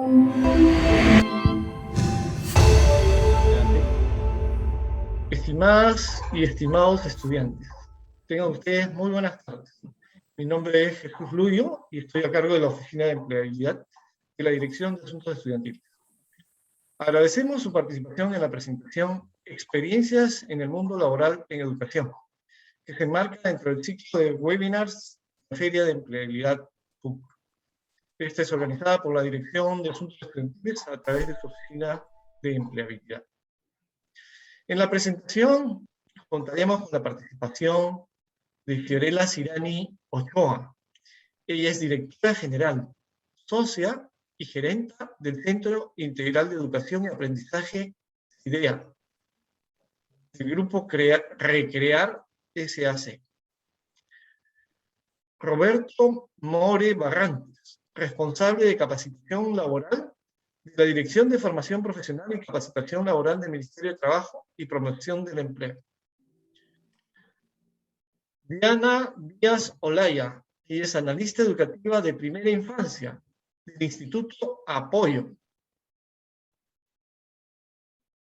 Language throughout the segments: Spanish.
Adelante. Estimadas y estimados estudiantes, tengan ustedes muy buenas tardes. Mi nombre es Jesús Luyo y estoy a cargo de la Oficina de Empleabilidad de la Dirección de Asuntos Estudiantiles. Agradecemos su participación en la presentación Experiencias en el mundo laboral en educación, que se enmarca dentro del ciclo de webinars de la Feria de Empleabilidad PUC. Esta es organizada por la Dirección de Asuntos Estudiantiles a través de su Oficina de Empleabilidad. En la presentación contaremos con la participación de Fiorella Cirani Ochoa. Ella es directora general, socia y gerenta del Centro Integral de Educación y Aprendizaje CIDEA, del grupo Recrear SAC. Roberto More Barrantes, responsable de capacitación laboral de la Dirección de Formación Profesional y Capacitación Laboral del Ministerio de Trabajo y Promoción del Empleo. Diana Díaz Olaya, ella es analista educativa de primera infancia del Instituto Apoyo.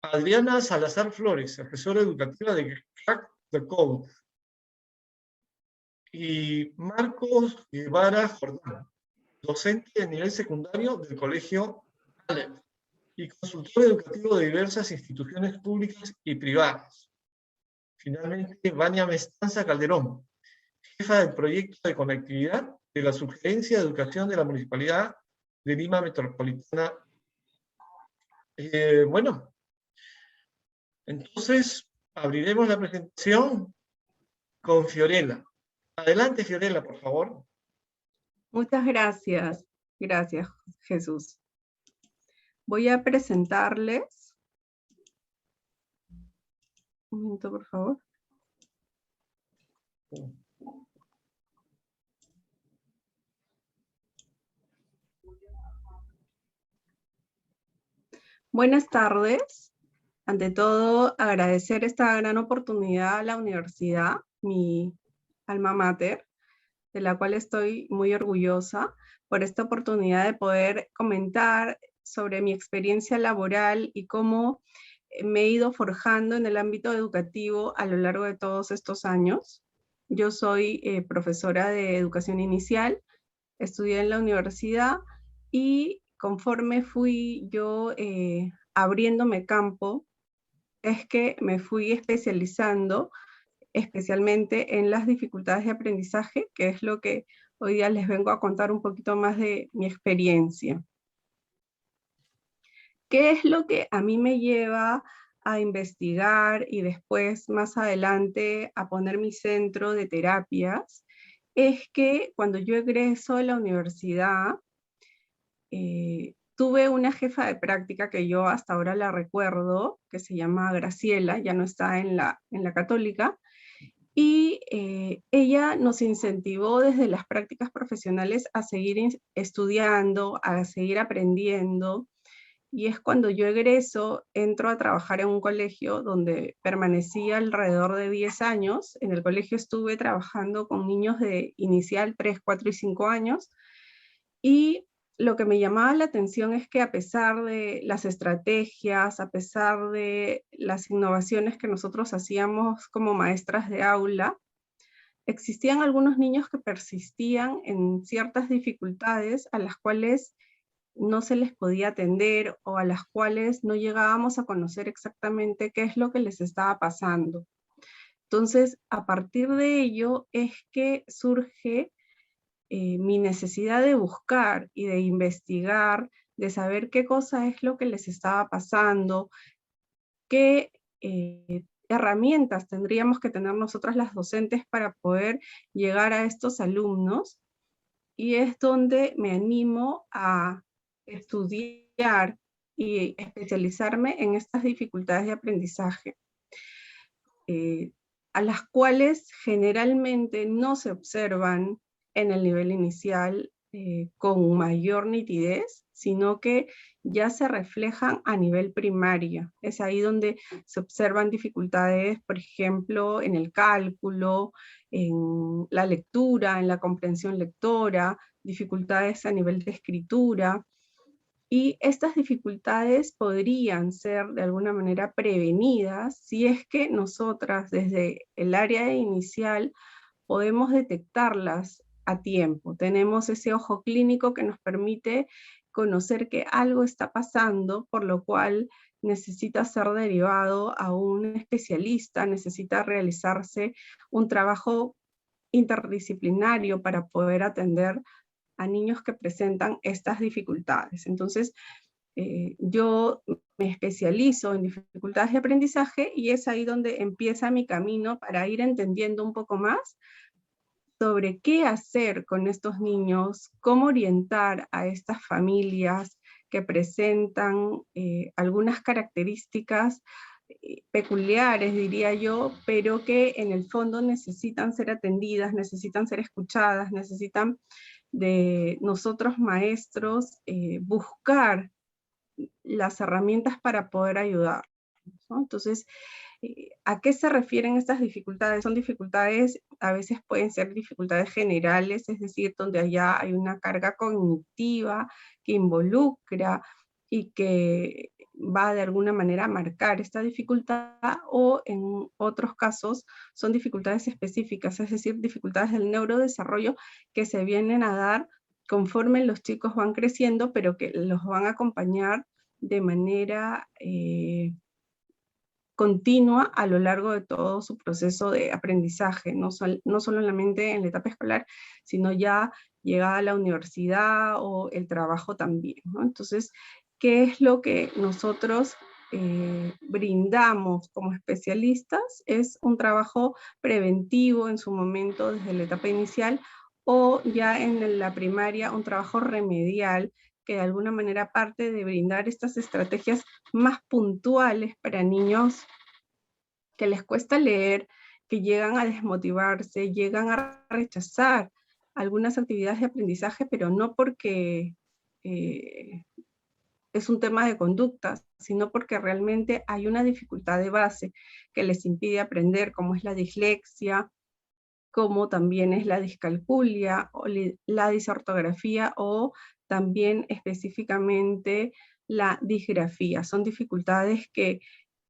Adriana Salazar Flores, asesora educativa de Crack the Code. Y Marcos Guevara Jordán, docente de nivel secundario del Colegio Aleph y consultor educativo de diversas instituciones públicas y privadas. Finalmente, Vania Mestanza Calderón, jefa del proyecto de conectividad de la Subgerencia de Educación de la Municipalidad de Lima Metropolitana. Bueno, entonces abriremos la presentación con Fiorella. Adelante, Fiorella, por favor. Muchas gracias. Gracias, Jesús. Voy a presentarles. Un momento, por favor. Buenas tardes. Ante todo, agradecer esta gran oportunidad a la universidad, mi alma mater, de la cual estoy muy orgullosa por esta oportunidad de poder comentar sobre mi experiencia laboral y cómo me he ido forjando en el ámbito educativo a lo largo de todos estos años. Yo soy profesora de educación inicial, estudié en la universidad y conforme fui yo abriéndome campo, es que me fui especializando especialmente en las dificultades de aprendizaje, que es lo que hoy día les vengo a contar un poquito más de mi experiencia. ¿Qué es lo que a mí me lleva a investigar y después, más adelante, a poner mi centro de terapias? Es que cuando yo egreso de la universidad, tuve una jefa de práctica que yo hasta ahora la recuerdo, que se llama Graciela, ya no está en la Católica, y ella nos incentivó desde las prácticas profesionales a seguir estudiando, a seguir aprendiendo, y es cuando yo egreso, entro a trabajar en un colegio donde permanecí alrededor de 10 años. En el colegio estuve trabajando con niños de inicial 3, 4 y 5 años, y lo que me llamaba la atención es que a pesar de las estrategias, a pesar de las innovaciones que nosotros hacíamos como maestras de aula, existían algunos niños que persistían en ciertas dificultades a las cuales no se les podía atender o a las cuales no llegábamos a conocer exactamente qué es lo que les estaba pasando. Entonces, a partir de ello es que surge mi necesidad de buscar y de investigar, de saber qué cosa es lo que les estaba pasando, qué herramientas tendríamos que tener nosotras las docentes para poder llegar a estos alumnos, y es donde me animo a estudiar y especializarme en estas dificultades de aprendizaje, a las cuales generalmente no se observan en el nivel inicial con mayor nitidez, sino que ya se reflejan a nivel primario. Es ahí donde se observan dificultades, por ejemplo, en el cálculo, en la lectura, en la comprensión lectora, dificultades a nivel de escritura. Y estas dificultades podrían ser de alguna manera prevenidas si es que nosotras desde el área inicial podemos detectarlas a tiempo. Tenemos ese ojo clínico que nos permite conocer que algo está pasando, por lo cual necesita ser derivado a un especialista, necesita realizarse un trabajo interdisciplinario para poder atender a niños que presentan estas dificultades. Entonces, yo me especializo en dificultades de aprendizaje y es ahí donde empieza mi camino para ir entendiendo un poco más sobre qué hacer con estos niños, cómo orientar a estas familias que presentan algunas características peculiares, diría yo, pero que en el fondo necesitan ser atendidas, necesitan ser escuchadas, necesitan de nosotros maestros buscar las herramientas para poder ayudar, ¿no? Entonces, ¿a qué se refieren estas dificultades? Son dificultades, a veces pueden ser dificultades generales, es decir, donde allá hay una carga cognitiva que involucra y que va de alguna manera a marcar esta dificultad, o en otros casos son dificultades específicas, es decir, dificultades del neurodesarrollo que se vienen a dar conforme los chicos van creciendo, pero que los van a acompañar de manera continua a lo largo de todo su proceso de aprendizaje, no solamente en la etapa escolar, sino ya llegada a la universidad o el trabajo también, ¿no? Entonces, ¿qué es lo que nosotros brindamos como especialistas? Es un trabajo preventivo en su momento desde la etapa inicial, o ya en la primaria un trabajo remedial que de alguna manera parte de brindar estas estrategias más puntuales para niños que les cuesta leer, que llegan a desmotivarse, llegan a rechazar algunas actividades de aprendizaje, pero no porque es un tema de conducta, sino porque realmente hay una dificultad de base que les impide aprender, como es la dislexia, como también es la discalculia, o la disortografía, o también específicamente la disgrafía. Son dificultades que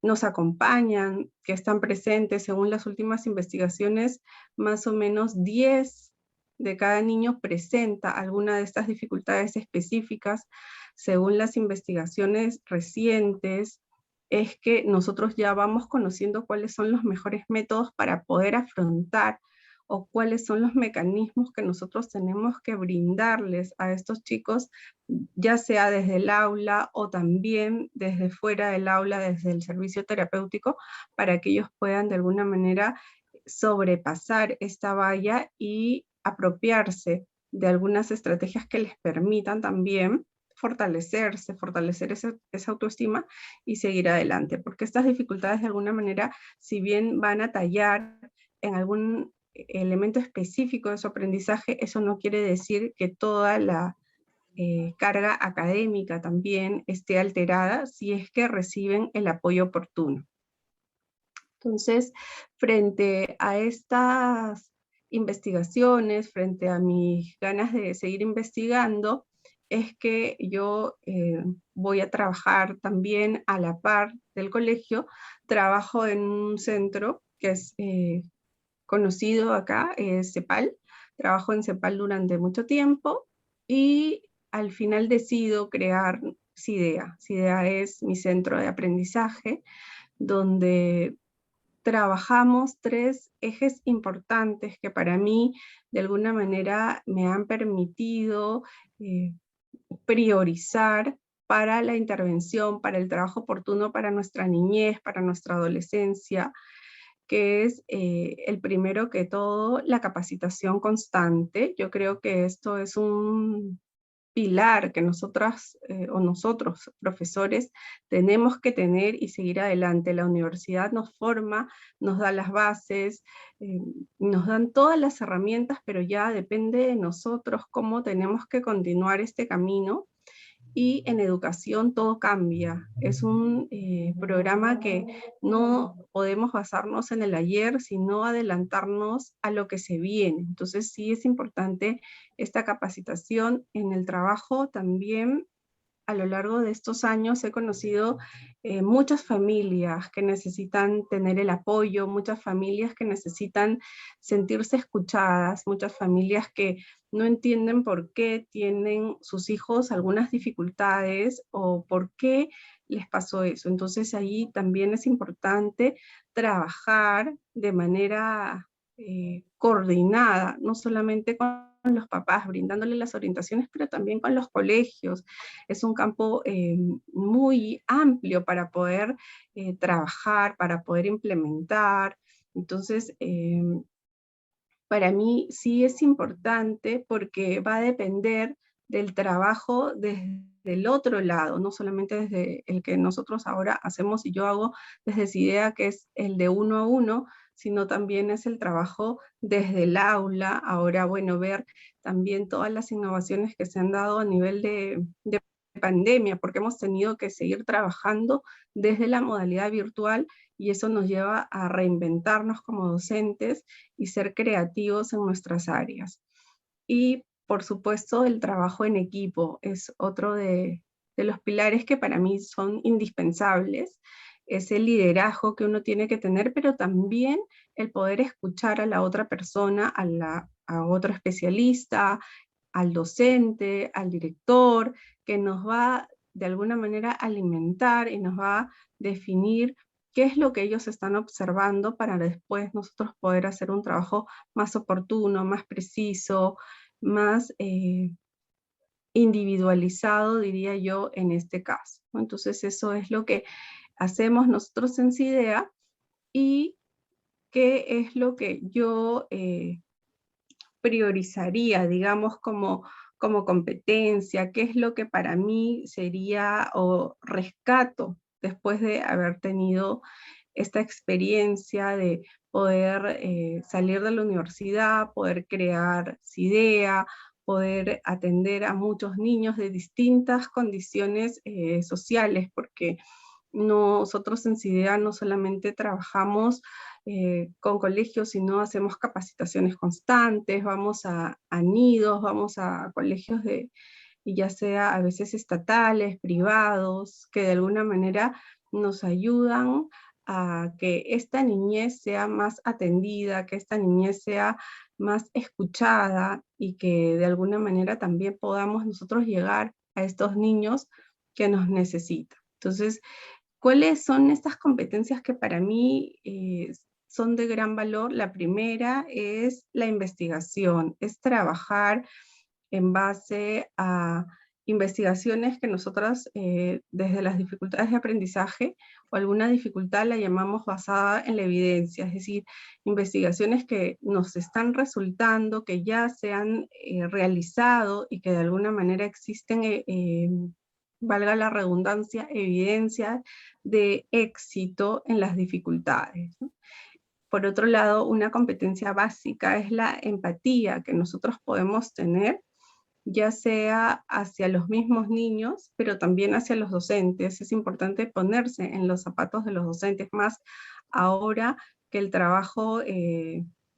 nos acompañan, que están presentes. Según las últimas investigaciones, más o menos 10 de cada niño presenta alguna de estas dificultades específicas. Según las investigaciones recientes, es que nosotros ya vamos conociendo cuáles son los mejores métodos para poder afrontar, o cuáles son los mecanismos que nosotros tenemos que brindarles a estos chicos, ya sea desde el aula o también desde fuera del aula, desde el servicio terapéutico, para que ellos puedan de alguna manera sobrepasar esta valla y apropiarse de algunas estrategias que les permitan también fortalecerse, fortalecer esa autoestima y seguir adelante, porque estas dificultades de alguna manera, si bien van a tallar en algún elemento específico de su aprendizaje, eso no quiere decir que toda la carga académica también esté alterada si es que reciben el apoyo oportuno. Entonces, frente a estas investigaciones, frente a mis ganas de seguir investigando, es que yo voy a trabajar también a la par del colegio. Trabajo en un centro que es conocido acá, es CEPAL. Trabajo en CEPAL durante mucho tiempo y al final decido crear CIDEA. CIDEA es mi centro de aprendizaje, donde trabajamos 3 ejes importantes que para mí de alguna manera me han permitido priorizar para la intervención, para el trabajo oportuno para nuestra niñez, para nuestra adolescencia, que es el primero que todo, la capacitación constante. Yo creo que esto es un pilar que nosotras o nosotros, profesores, tenemos que tener y seguir adelante. La universidad nos forma, nos da las bases, nos dan todas las herramientas, pero ya depende de nosotros cómo tenemos que continuar este camino. Y en educación todo cambia. Es un programa que no podemos basarnos en el ayer, sino adelantarnos a lo que se viene. Entonces sí es importante esta capacitación en el trabajo también. a lo largo de estos años he conocido muchas familias que necesitan tener el apoyo, muchas familias que necesitan sentirse escuchadas, muchas familias que no entienden por qué tienen sus hijos algunas dificultades o por qué les pasó eso. Entonces ahí también es importante trabajar de manera coordinada, no solamente con los papás, brindándole las orientaciones, pero también con los colegios. Es un campo muy amplio para poder trabajar, para poder implementar. Entonces, para mí sí es importante porque va a depender del trabajo desde el otro lado, no solamente desde el que nosotros ahora hacemos y yo hago desde esa idea que es el de uno a uno, sino también es el trabajo desde el aula. Ahora, bueno, ver también todas las innovaciones que se han dado a nivel de pandemia, porque hemos tenido que seguir trabajando desde la modalidad virtual y eso nos lleva a reinventarnos como docentes y ser creativos en nuestras áreas. Y por supuesto el trabajo en equipo es otro de los pilares que para mí son indispensables. Es el liderazgo que uno tiene que tener, pero también el poder escuchar a la otra persona, a otro especialista, al docente, al director, que nos va de alguna manera a alimentar y nos va a definir qué es lo que ellos están observando para después nosotros poder hacer un trabajo más oportuno, más preciso, más individualizado, diría yo, en este caso. Entonces eso es lo que hacemos nosotros en CIDEA y qué es lo que yo priorizaría, digamos, como competencia, qué es lo que para mí sería o rescato después de haber tenido esta experiencia de poder salir de la universidad, poder crear CIDEA, poder atender a muchos niños de distintas condiciones sociales, porque nosotros en CIDEA no solamente trabajamos con colegios, sino hacemos capacitaciones constantes, vamos a nidos, vamos a colegios de, ya sea a veces estatales, privados, que de alguna manera nos ayudan a que esta niñez sea más atendida, que esta niñez sea más escuchada y que de alguna manera también podamos nosotros llegar a estos niños que nos necesitan. Entonces, ¿cuáles son estas competencias que para mí son de gran valor? La primera es la investigación, es trabajar en base a investigaciones que nosotras desde las dificultades de aprendizaje o alguna dificultad la llamamos basada en la evidencia, es decir, investigaciones que nos están resultando, que ya se han realizado y que de alguna manera existen, valga la redundancia, evidencia de éxito en las dificultades, ¿no? Por otro lado, una competencia básica es la empatía que nosotros podemos tener ya sea hacia los mismos niños, pero también hacia los docentes. Es importante ponerse en los zapatos de los docentes, más ahora que el trabajo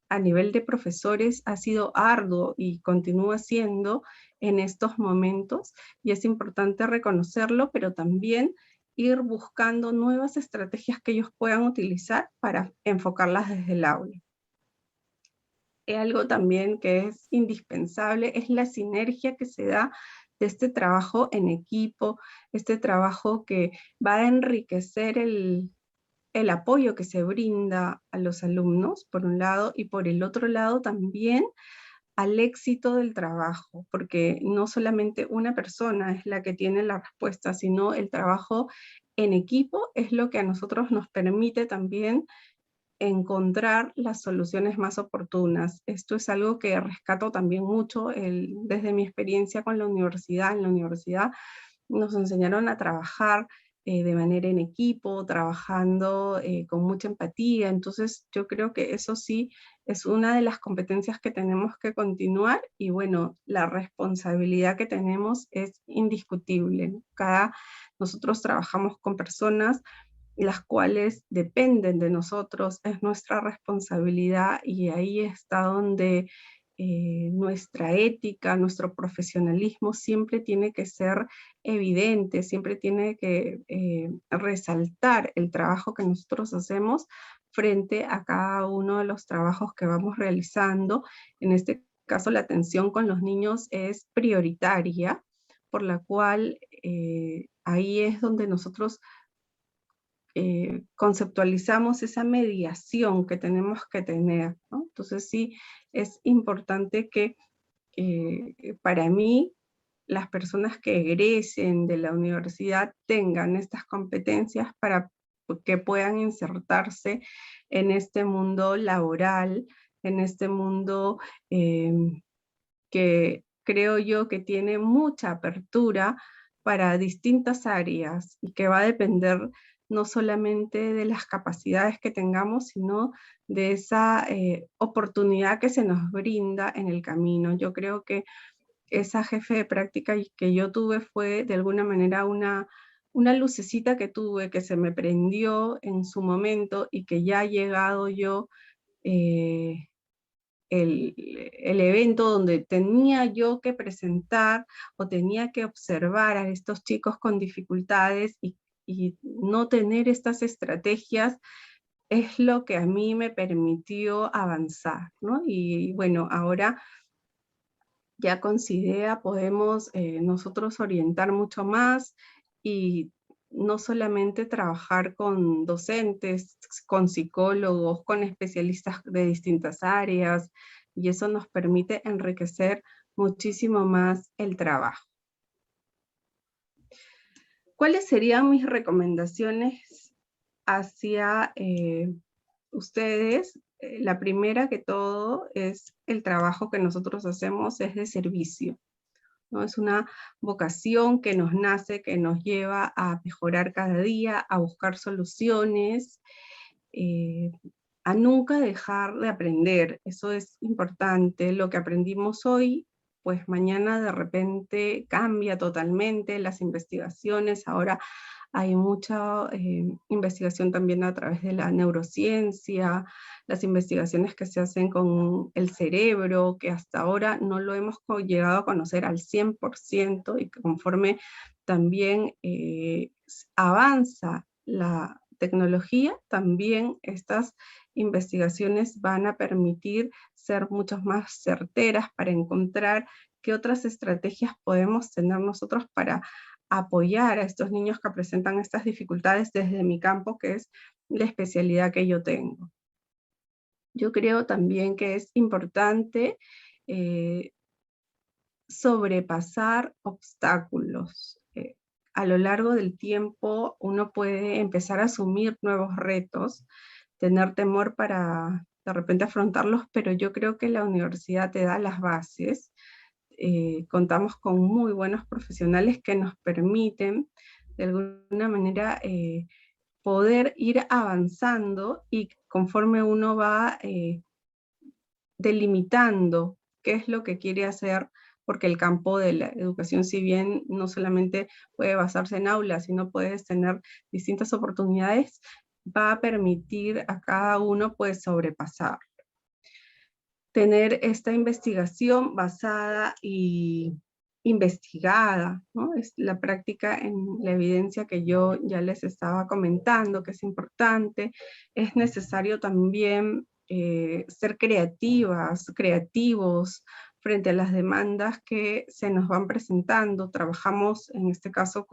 a nivel de profesores ha sido arduo y continúa siendo en estos momentos, y es importante reconocerlo, pero también ir buscando nuevas estrategias que ellos puedan utilizar para enfocarlas desde el aula. Algo también que es indispensable es la sinergia que se da de este trabajo en equipo, este trabajo que va a enriquecer el apoyo que se brinda a los alumnos, por un lado, y por el otro lado también al éxito del trabajo, porque no solamente una persona es la que tiene la respuesta, sino el trabajo en equipo es lo que a nosotros nos permite también encontrar las soluciones más oportunas. Esto es algo que rescato también mucho desde mi experiencia con la universidad. En la universidad nos enseñaron a trabajar de manera en equipo, trabajando con mucha empatía. Entonces yo creo que eso sí es una de las competencias que tenemos que continuar y bueno, la responsabilidad que tenemos es indiscutible. Nosotros trabajamos con personas las cuales dependen de nosotros, es nuestra responsabilidad y ahí está donde nuestra ética, nuestro profesionalismo siempre tiene que ser evidente, siempre tiene que resaltar el trabajo que nosotros hacemos frente a cada uno de los trabajos que vamos realizando. En este caso, la atención con los niños es prioritaria, por la cual ahí es donde nosotros conceptualizamos esa mediación que tenemos que tener, ¿no? Entonces sí, es importante que para mí las personas que egresen de la universidad tengan estas competencias para que puedan insertarse en este mundo laboral, en este mundo que creo yo que tiene mucha apertura para distintas áreas y que va a depender no solamente de las capacidades que tengamos, sino de esa oportunidad que se nos brinda en el camino. Yo creo que esa jefe de práctica que yo tuve fue de alguna manera una lucecita que tuve, que se me prendió en su momento y que ya ha llegado yo el evento donde tenía yo que presentar o tenía que observar a estos chicos con dificultades y no tener estas estrategias es lo que a mí me permitió avanzar, ¿no? Y bueno, ahora ya con CIDEA podemos nosotros orientar mucho más y no solamente trabajar con docentes, con psicólogos, con especialistas de distintas áreas, y eso nos permite enriquecer muchísimo más el trabajo. ¿Cuáles serían mis recomendaciones hacia ustedes? La primera que todo es el trabajo que nosotros hacemos es de servicio, ¿no? Es una vocación que nos nace, que nos lleva a mejorar cada día, a buscar soluciones, a nunca dejar de aprender. Eso es importante. Lo que aprendimos hoy, pues mañana de repente cambia totalmente. Las investigaciones, ahora hay mucha investigación también a través de la neurociencia, las investigaciones que se hacen con el cerebro, que hasta ahora no lo hemos llegado a conocer al 100%, y que conforme también avanza la tecnología, también estas investigaciones van a permitir ser mucho más certeras para encontrar qué otras estrategias podemos tener nosotros para apoyar a estos niños que presentan estas dificultades desde mi campo, que es la especialidad que yo tengo. Yo creo también que es importante sobrepasar obstáculos. A lo largo del tiempo uno puede empezar a asumir nuevos retos, tener temor para de repente afrontarlos, pero yo creo que la universidad te da las bases. Contamos con muy buenos profesionales que nos permiten de alguna manera poder ir avanzando, y conforme uno va delimitando qué es lo que quiere hacer, porque el campo de la educación, si bien no solamente puede basarse en aulas, sino puedes tener distintas oportunidades, va a permitir a cada uno pues sobrepasar. Tener esta investigación basada y investigada, ¿no? Es la práctica en la evidencia que yo ya les estaba comentando, que es importante. Es necesario también ser creativos frente a las demandas que se nos van presentando. Trabajamos en este caso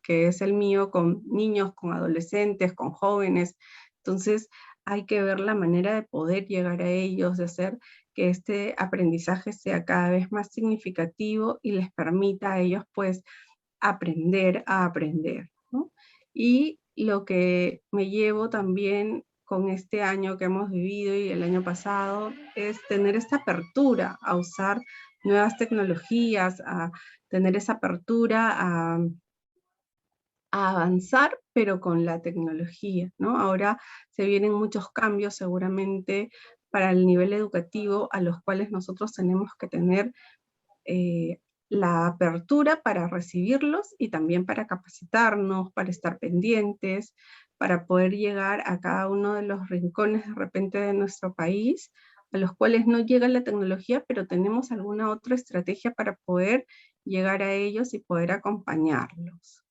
que es el mío, con niños, con adolescentes, con jóvenes. Entonces hay que ver la manera de poder llegar a ellos, de hacer que este aprendizaje sea cada vez más significativo y les permita a ellos pues aprender a aprender, ¿no? Y lo que me llevo también con este año que hemos vivido y el año pasado es tener esta apertura a usar nuevas tecnologías, a tener esa apertura a avanzar, pero con la tecnología, ¿no? Ahora se vienen muchos cambios seguramente para el nivel educativo, a los cuales nosotros tenemos que tener la apertura para recibirlos y también para capacitarnos, para estar pendientes, para poder llegar a cada uno de los rincones de repente de nuestro país a los cuales no llega la tecnología, pero tenemos alguna otra estrategia para poder llegar a ellos y poder acompañarlos.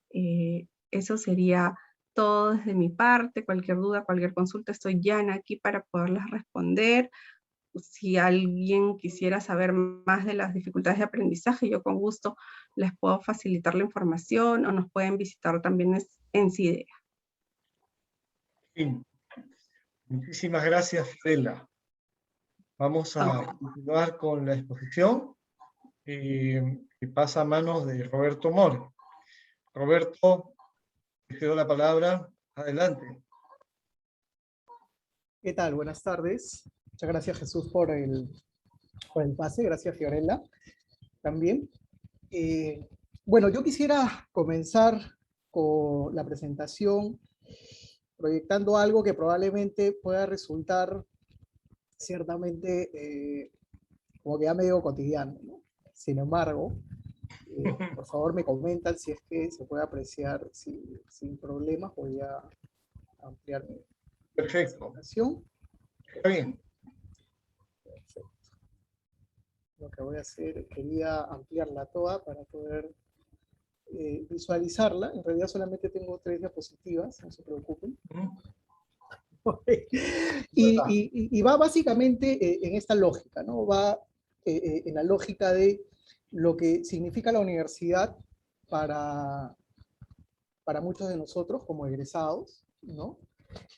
Eso sería todo desde mi parte. Cualquier duda, cualquier consulta, estoy Yana aquí para poderles responder. Si alguien quisiera saber más de las dificultades de aprendizaje, yo con gusto les puedo facilitar la información, o nos pueden visitar también en CIDEA. Sí. Muchísimas gracias, Fidela. Vamos a continuar con la exposición, que pasa a manos de Roberto Moro. Roberto, te cedo la palabra. Adelante. ¿Qué tal? Buenas tardes. Muchas gracias, Jesús, por el pase. Gracias, Fiorella, también. Bueno, yo quisiera comenzar con la presentación proyectando algo que probablemente pueda resultar ciertamente como que ya medio cotidiano, ¿no? Sin embargo, por favor me comentan si es que se puede apreciar sin problemas. Voy a ampliar mi presentación. Está bien. Perfecto. Lo que voy a hacer, quería ampliarla toda para poder visualizarla. En realidad solamente tengo 3 diapositivas, no se preocupen. Y va básicamente en esta lógica, ¿no? Va en la lógica de lo que significa la universidad para muchos de nosotros como egresados, ¿no?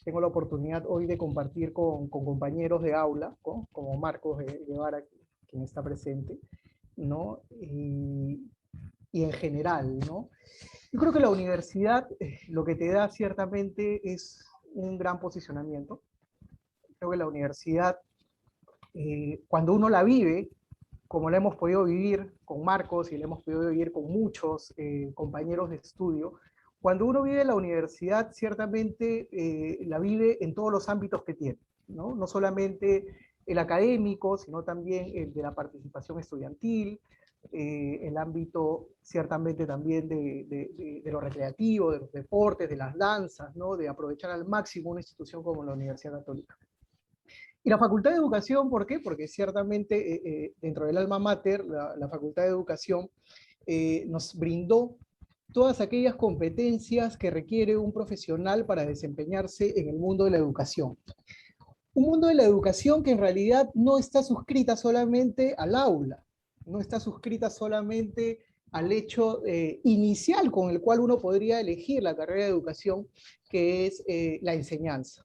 Tengo la oportunidad hoy de compartir con compañeros de aula, como Marcos Guevara, quien está presente, ¿no? Y en general, ¿no? Yo creo que la universidad lo que te da ciertamente es un gran posicionamiento. Creo que la universidad, cuando uno la vive, como la hemos podido vivir con Marcos y la hemos podido vivir con muchos compañeros de estudio, cuando uno vive la universidad, ciertamente la vive en todos los ámbitos que tiene, ¿no? No solamente el académico, sino también el de la participación estudiantil, el ámbito ciertamente también de lo recreativo, de los deportes, de las danzas, ¿no? De aprovechar al máximo una institución como la Universidad Católica. Y la Facultad de Educación, ¿por qué? Porque ciertamente dentro del alma mater, la Facultad de Educación nos brindó todas aquellas competencias que requiere un profesional para desempeñarse en el mundo de la educación. Un mundo de la educación que en realidad no está suscrita solamente al aula, no está suscrita solamente al hecho inicial con el cual uno podría elegir la carrera de educación, que es la enseñanza.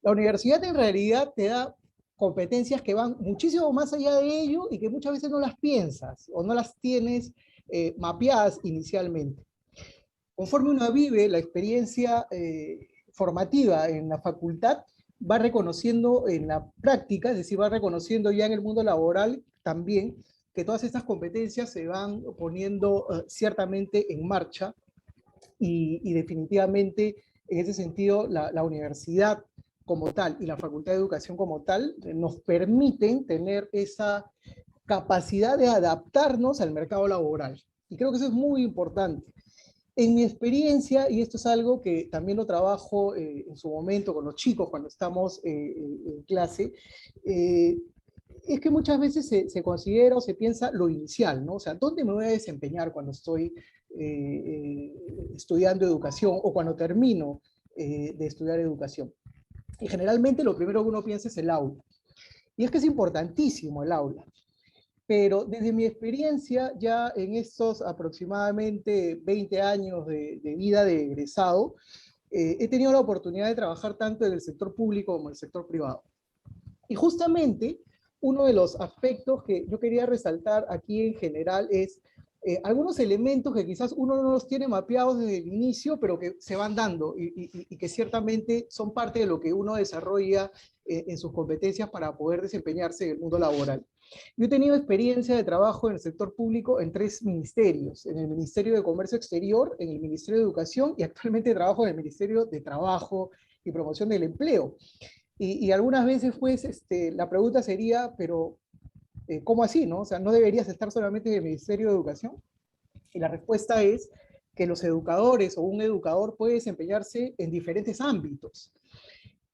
La universidad en realidad te da competencias que van muchísimo más allá de ello y que muchas veces no las piensas o no las tienes mapeadas inicialmente. Conforme uno vive la experiencia formativa en la facultad, va reconociendo en la práctica, es decir, va reconociendo ya en el mundo laboral también que todas estas competencias se van poniendo ciertamente en marcha y definitivamente en ese sentido la universidad como tal y la Facultad de Educación como tal nos permiten tener esa capacidad de adaptarnos al mercado laboral. Y creo que eso es muy importante. En mi experiencia, y esto es algo que también lo trabajo en su momento con los chicos cuando estamos en clase, es que muchas veces se considera o se piensa lo inicial, ¿no? O sea, ¿dónde me voy a desempeñar cuando estoy estudiando educación o cuando termino de estudiar educación? Y generalmente lo primero que uno piensa es el aula. Y es que es importantísimo el aula. Pero desde mi experiencia, ya en estos aproximadamente 20 años de vida de egresado, he tenido la oportunidad de trabajar tanto en el sector público como en el sector privado. Y justamente uno de los aspectos que yo quería resaltar aquí en general es algunos elementos que quizás uno no los tiene mapeados desde el inicio, pero que se van dando y que ciertamente son parte de lo que uno desarrolla en sus competencias para poder desempeñarse en el mundo laboral. Yo he tenido experiencia de trabajo en el sector público en 3 ministerios, en el Ministerio de Comercio Exterior, en el Ministerio de Educación y actualmente trabajo en el Ministerio de Trabajo y Promoción del Empleo. Y algunas veces, pues, la pregunta sería, pero ¿cómo así, no? O sea, ¿no deberías estar solamente en el Ministerio de Educación? Y la respuesta es que los educadores o un educador puede desempeñarse en diferentes ámbitos.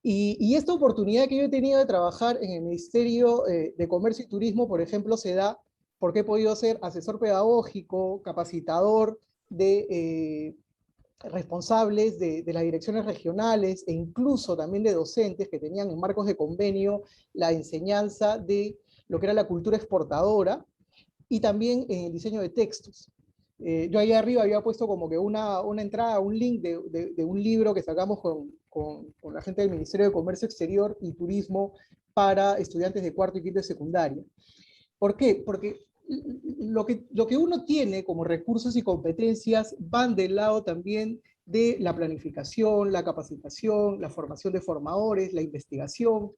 Y esta oportunidad que yo he tenido de trabajar en el Ministerio de Comercio y Turismo, por ejemplo, se da porque he podido ser asesor pedagógico, capacitador de responsables de las direcciones regionales e incluso también de docentes que tenían en marcos de convenio la enseñanza de lo que era la cultura exportadora y también en el diseño de textos. Yo ahí arriba había puesto como que una entrada, un link de un libro que sacamos con la gente del Ministerio de Comercio Exterior y Turismo para estudiantes de cuarto y quinto de secundaria. ¿Por qué? Porque lo que uno tiene como recursos y competencias van del lado también de la planificación, la capacitación, la formación de formadores, la investigación,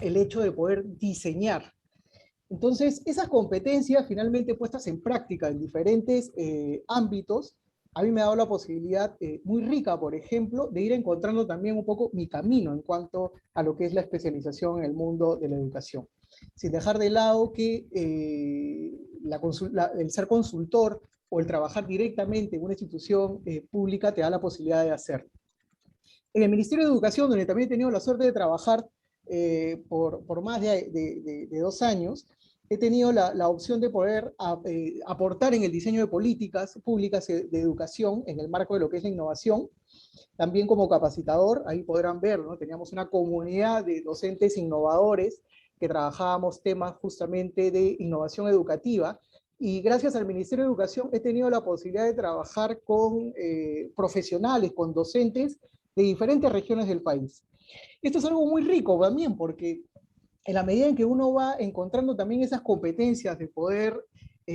el hecho de poder diseñar. Entonces, esas competencias finalmente puestas en práctica en diferentes ámbitos, a mí me ha dado la posibilidad muy rica, por ejemplo, de ir encontrando también un poco mi camino en cuanto a lo que es la especialización en el mundo de la educación. Sin dejar de lado que el ser consultor o el trabajar directamente en una institución pública te da la posibilidad de hacerlo. En el Ministerio de Educación, donde también he tenido la suerte de trabajar por más de 2 años, he tenido la opción de poder aportar en el diseño de políticas públicas de educación en el marco de lo que es la innovación, también como capacitador. Ahí podrán ver, ¿no? Teníamos una comunidad de docentes innovadores que trabajábamos temas justamente de innovación educativa, y gracias al Ministerio de Educación he tenido la posibilidad de trabajar con profesionales, con docentes de diferentes regiones del país. Esto es algo muy rico también, porque en la medida en que uno va encontrando también esas competencias de poder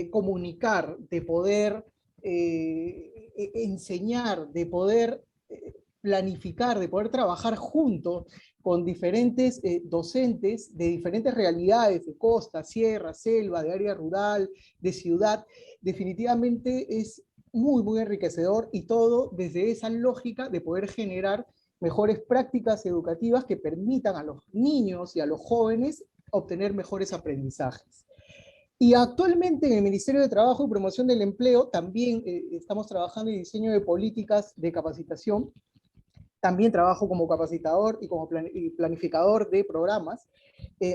comunicar, de poder enseñar, de poder planificar, de poder trabajar juntos con diferentes docentes de diferentes realidades, de costa, sierra, selva, de área rural, de ciudad, definitivamente es muy, muy enriquecedor, y todo desde esa lógica de poder generar mejores prácticas educativas que permitan a los niños y a los jóvenes obtener mejores aprendizajes. Y actualmente en el Ministerio de Trabajo y Promoción del Empleo también estamos trabajando en diseño de políticas de capacitación. También trabajo como capacitador y como planificador de programas.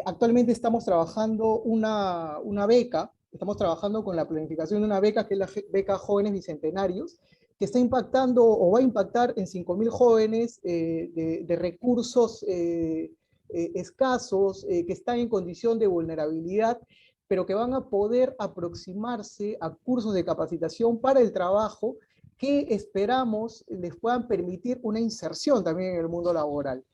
Actualmente estamos trabajando una beca, estamos trabajando con la planificación de una beca que es la beca Jóvenes Bicentenarios, que está impactando o va a impactar en 5.000 jóvenes de recursos escasos, que están en condición de vulnerabilidad, pero que van a poder aproximarse a cursos de capacitación para el trabajo que esperamos les puedan permitir una inserción también en el mundo laboral.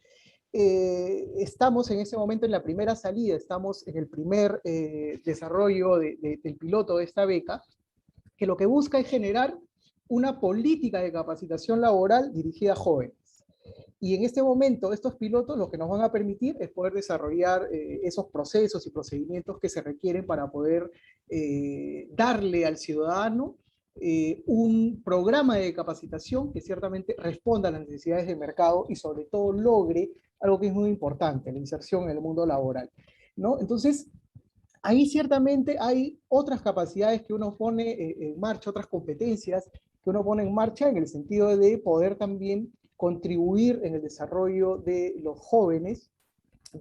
Estamos en este momento en la primera salida, estamos en el primer desarrollo del piloto de esta beca, que lo que busca es generar una política de capacitación laboral dirigida a jóvenes. Y en este momento, estos pilotos lo que nos van a permitir es poder desarrollar esos procesos y procedimientos que se requieren para poder darle al ciudadano un programa de capacitación que ciertamente responda a las necesidades del mercado y sobre todo logre algo que es muy importante, la inserción en el mundo laboral, ¿no? Entonces, ahí ciertamente hay otras capacidades que uno pone en marcha, otras competencias que uno pone en marcha en el sentido de poder también contribuir en el desarrollo de los jóvenes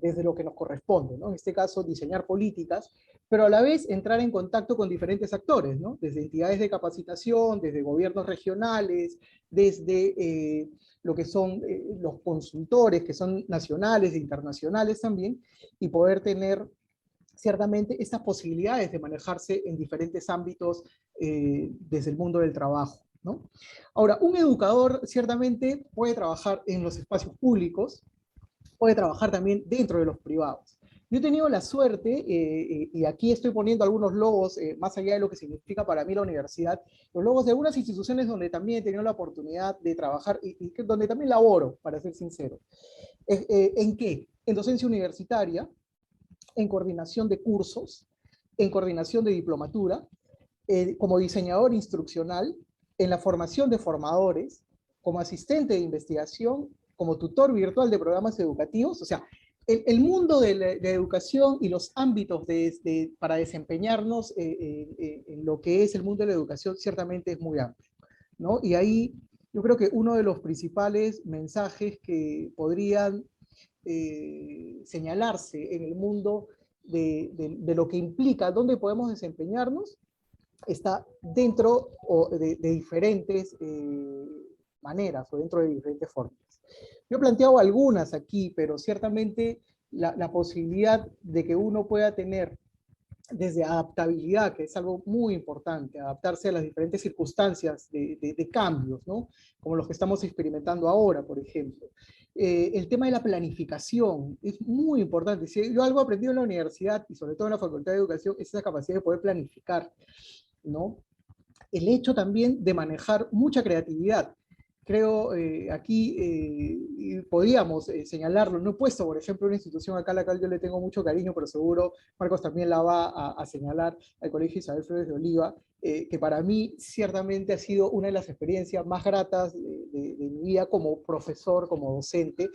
desde lo que nos corresponde, ¿no? En este caso, diseñar políticas, pero a la vez entrar en contacto con diferentes actores, ¿no? Desde entidades de capacitación, desde gobiernos regionales, desde lo que son los consultores, que son nacionales e internacionales también, y poder tener ciertamente estas posibilidades de manejarse en diferentes ámbitos desde el mundo del trabajo, ¿no? Ahora, un educador ciertamente puede trabajar en los espacios públicos, puede trabajar también dentro de los privados. Yo he tenido la suerte, y aquí estoy poniendo algunos logos, más allá de lo que significa para mí la universidad, los logos de algunas instituciones donde también he tenido la oportunidad de trabajar y donde también laboro, para ser sincero. ¿En qué? En docencia universitaria, en coordinación de cursos, en coordinación de diplomatura, como diseñador instruccional, en la formación de formadores, como asistente de investigación, como tutor virtual de programas educativos. O sea, el mundo de la educación y los ámbitos para desempeñarnos en lo que es el mundo de la educación ciertamente es muy amplio, ¿no? Y ahí yo creo que uno de los principales mensajes que podrían señalarse en el mundo de lo que implica dónde podemos desempeñarnos, está dentro de diferentes maneras o dentro de diferentes formas. Yo he planteado algunas aquí, pero ciertamente la posibilidad de que uno pueda tener desde adaptabilidad, que es algo muy importante, adaptarse a las diferentes circunstancias de cambios, ¿no? Como los que estamos experimentando ahora, por ejemplo. El tema de la planificación es muy importante. Si yo algo he aprendido en la universidad y sobre todo en la Facultad de Educación es esa capacidad de poder planificar, ¿no? El hecho también de manejar mucha creatividad. Creo aquí podíamos señalarlo. No he puesto, por ejemplo, una institución acá a la cual yo le tengo mucho cariño, pero seguro Marcos también la va a señalar, al Colegio Isabel Flores de Oliva, que para mí ciertamente ha sido una de las experiencias más gratas de mi vida como profesor, como docente,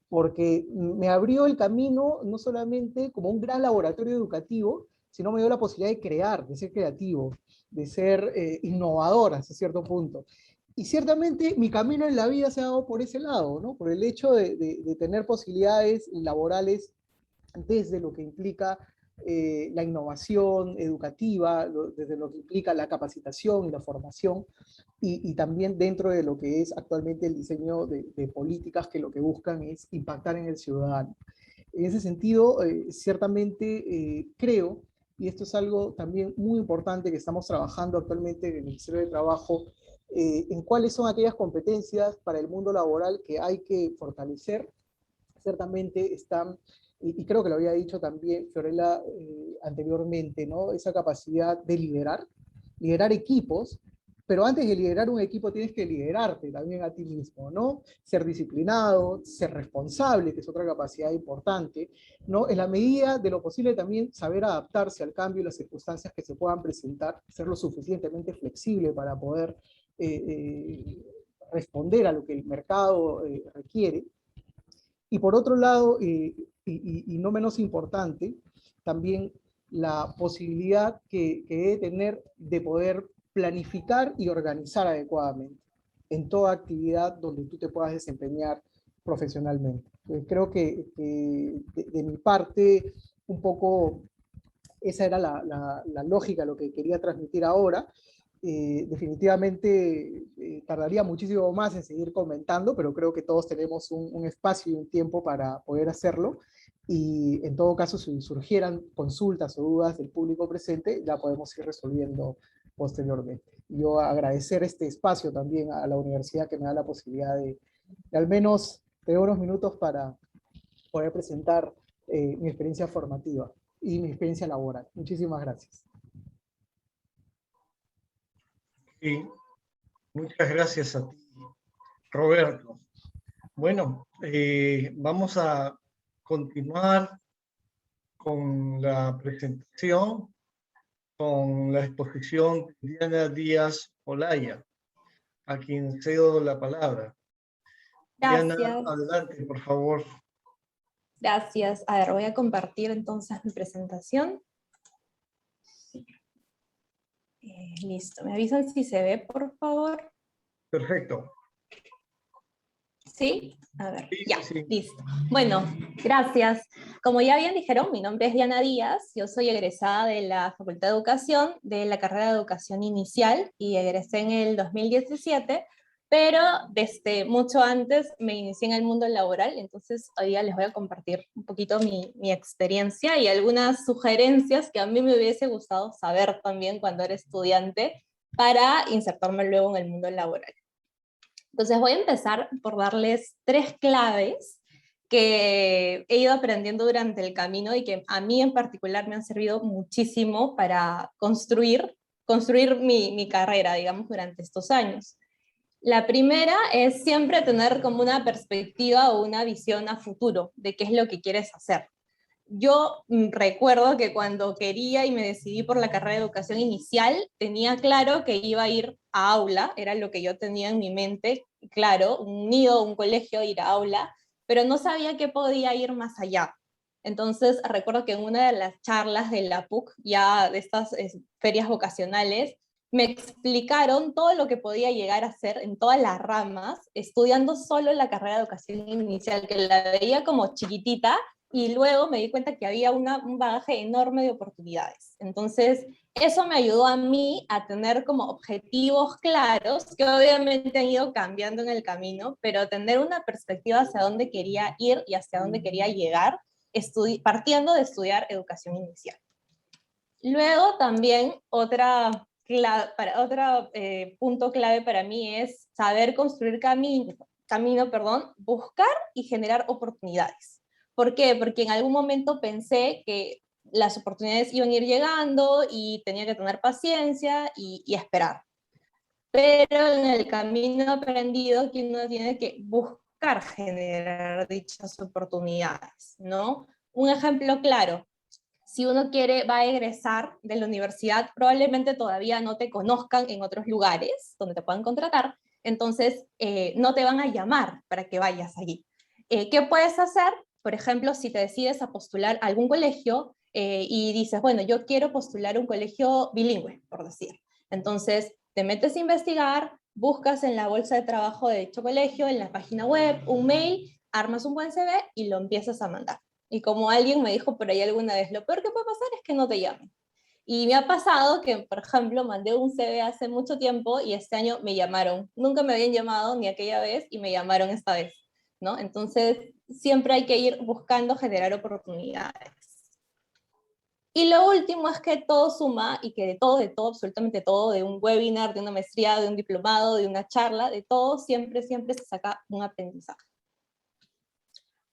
porque me abrió el camino no solamente como un gran laboratorio educativo, sino me dio la posibilidad de crear, de ser creativo, de ser innovador hasta cierto punto. Y ciertamente mi camino en la vida se ha dado por ese lado, ¿no? Por el hecho de tener posibilidades laborales desde lo que implica la innovación educativa, desde lo que implica la capacitación y la formación, y también dentro de lo que es actualmente el diseño de políticas que lo que buscan es impactar en el ciudadano. En ese sentido, ciertamente creo, y esto es algo también muy importante que estamos trabajando actualmente en el Ministerio de Trabajo, en cuáles son aquellas competencias para el mundo laboral que hay que fortalecer. Ciertamente están, y creo que lo había dicho también Fiorella anteriormente, ¿no? Esa capacidad de liderar equipos, pero antes de liderar un equipo tienes que liderarte también a ti mismo, ¿no? Ser disciplinado, ser responsable, que es otra capacidad importante, ¿no? En la medida de lo posible también saber adaptarse al cambio y las circunstancias que se puedan presentar, ser lo suficientemente flexible para poder responder a lo que el mercado requiere. Y por otro lado, y no menos importante, también la posibilidad que debe tener de poder planificar y organizar adecuadamente en toda actividad donde tú te puedas desempeñar profesionalmente. Creo que de mi parte, un poco esa era la lógica, lo que quería transmitir ahora. Definitivamente tardaría muchísimo más en seguir comentando, pero creo que todos tenemos un espacio y un tiempo para poder hacerlo. Y en todo caso, si surgieran consultas o dudas del público presente, la podemos ir resolviendo posteriormente. Yo agradecer este espacio también a la universidad que me da la posibilidad de al menos tener unos minutos para poder presentar mi experiencia formativa y mi experiencia laboral. Muchísimas gracias. Sí, muchas gracias a ti, Roberto. Bueno, vamos a continuar con la presentación, con la exposición de Diana Díaz Olaya, a quien cedo la palabra. Gracias. Diana, adelante, por favor. Gracias. A ver, voy a compartir entonces mi presentación. Listo. ¿Me avisan si se ve, por favor? Perfecto. ¿Sí? A ver, Sí, ya, sí. listo. Bueno, gracias. Como ya bien dijeron, mi nombre es Diana Díaz, yo soy egresada de la Facultad de Educación, de la carrera de Educación Inicial, y egresé en el 2017, pero desde mucho antes me inicié en el mundo laboral, entonces hoy día les voy a compartir un poquito mi experiencia y algunas sugerencias que a mí me hubiese gustado saber también cuando era estudiante para insertarme luego en el mundo laboral. Entonces voy a empezar por darles 3 claves que he ido aprendiendo durante el camino y que a mí en particular me han servido muchísimo para construir mi carrera, digamos, durante estos años. La primera es siempre tener como una perspectiva o una visión a futuro de qué es lo que quieres hacer. Yo recuerdo que cuando quería y me decidí por la carrera de educación inicial, tenía claro que iba a ir a aula, era lo que yo tenía en mi mente, claro, un nido, un colegio, ir a aula, pero no sabía que podía ir más allá. Entonces recuerdo que en una de las charlas de la PUC, ya de estas ferias vocacionales, me explicaron todo lo que podía llegar a hacer en todas las ramas, estudiando solo la carrera de educación inicial, que la veía como chiquitita, y luego me di cuenta que había un bagaje enorme de oportunidades. Entonces, eso me ayudó a mí a tener como objetivos claros, que obviamente han ido cambiando en el camino, pero tener una perspectiva hacia dónde quería ir y hacia dónde quería llegar, partiendo de estudiar educación inicial. Luego también otro punto clave para mí es saber construir camino, buscar y generar oportunidades. ¿Por qué? Porque en algún momento pensé que las oportunidades iban a ir llegando y tenía que tener paciencia y esperar. Pero en el camino aprendido que uno tiene que buscar generar dichas oportunidades, ¿no? Un ejemplo claro, si uno va a egresar de la universidad, probablemente todavía no te conozcan en otros lugares donde te puedan contratar, entonces no te van a llamar para que vayas allí. ¿Qué puedes hacer? Por ejemplo, si te decides a postular a algún colegio y dices, bueno, yo quiero postular un colegio bilingüe, por decir. Entonces, te metes a investigar, buscas en la bolsa de trabajo de dicho colegio, en la página web, un mail, armas un buen CV y lo empiezas a mandar. Y como alguien me dijo por ahí alguna vez, lo peor que puede pasar es que no te llamen. Y me ha pasado que, por ejemplo, mandé un CV hace mucho tiempo y este año me llamaron. Nunca me habían llamado ni aquella vez y me llamaron esta vez, ¿no? Entonces, siempre hay que ir buscando generar oportunidades. Y lo último es que todo suma y que de todo, absolutamente todo, de un webinar, de una maestría, de un diplomado, de una charla, de todo, siempre se saca un aprendizaje.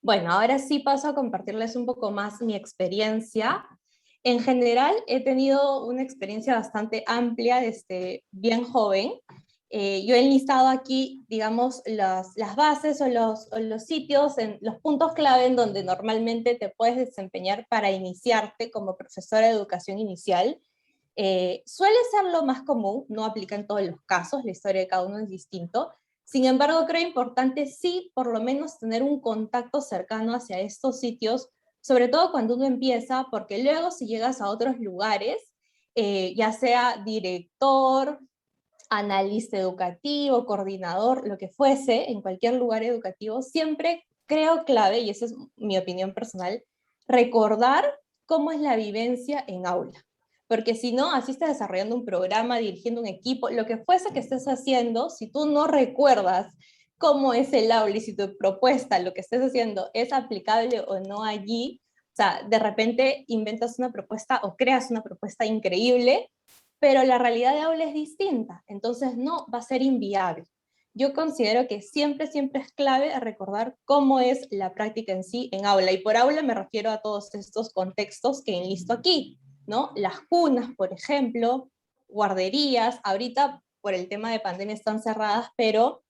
Bueno, ahora sí paso a compartirles un poco más mi experiencia. En general, he tenido una experiencia bastante amplia desde bien joven. Yo he listado aquí, digamos, las bases o los sitios, los puntos clave en donde normalmente te puedes desempeñar para iniciarte como profesora de educación inicial. Suele ser lo más común, no aplica en todos los casos, la historia de cada uno es distinto. Sin embargo, creo importante sí, por lo menos, tener un contacto cercano hacia estos sitios, sobre todo cuando uno empieza, porque luego si llegas a otros lugares, ya sea director, analista educativo, coordinador, lo que fuese, en cualquier lugar educativo, siempre creo clave, y esa es mi opinión personal, recordar cómo es la vivencia en aula. Porque si no, así estás desarrollando un programa, dirigiendo un equipo, lo que fuese que estés haciendo, si tú no recuerdas cómo es el aula y si tu propuesta, lo que estés haciendo, es aplicable o no allí, o sea, de repente inventas una propuesta o creas una propuesta increíble, pero la realidad de aula es distinta, entonces no va a ser inviable. Yo considero que siempre es clave recordar cómo es la práctica en sí en aula, y por aula me refiero a todos estos contextos que enlisto aquí, ¿no? Las cunas, por ejemplo, guarderías, ahorita por el tema de pandemia están cerradas, pero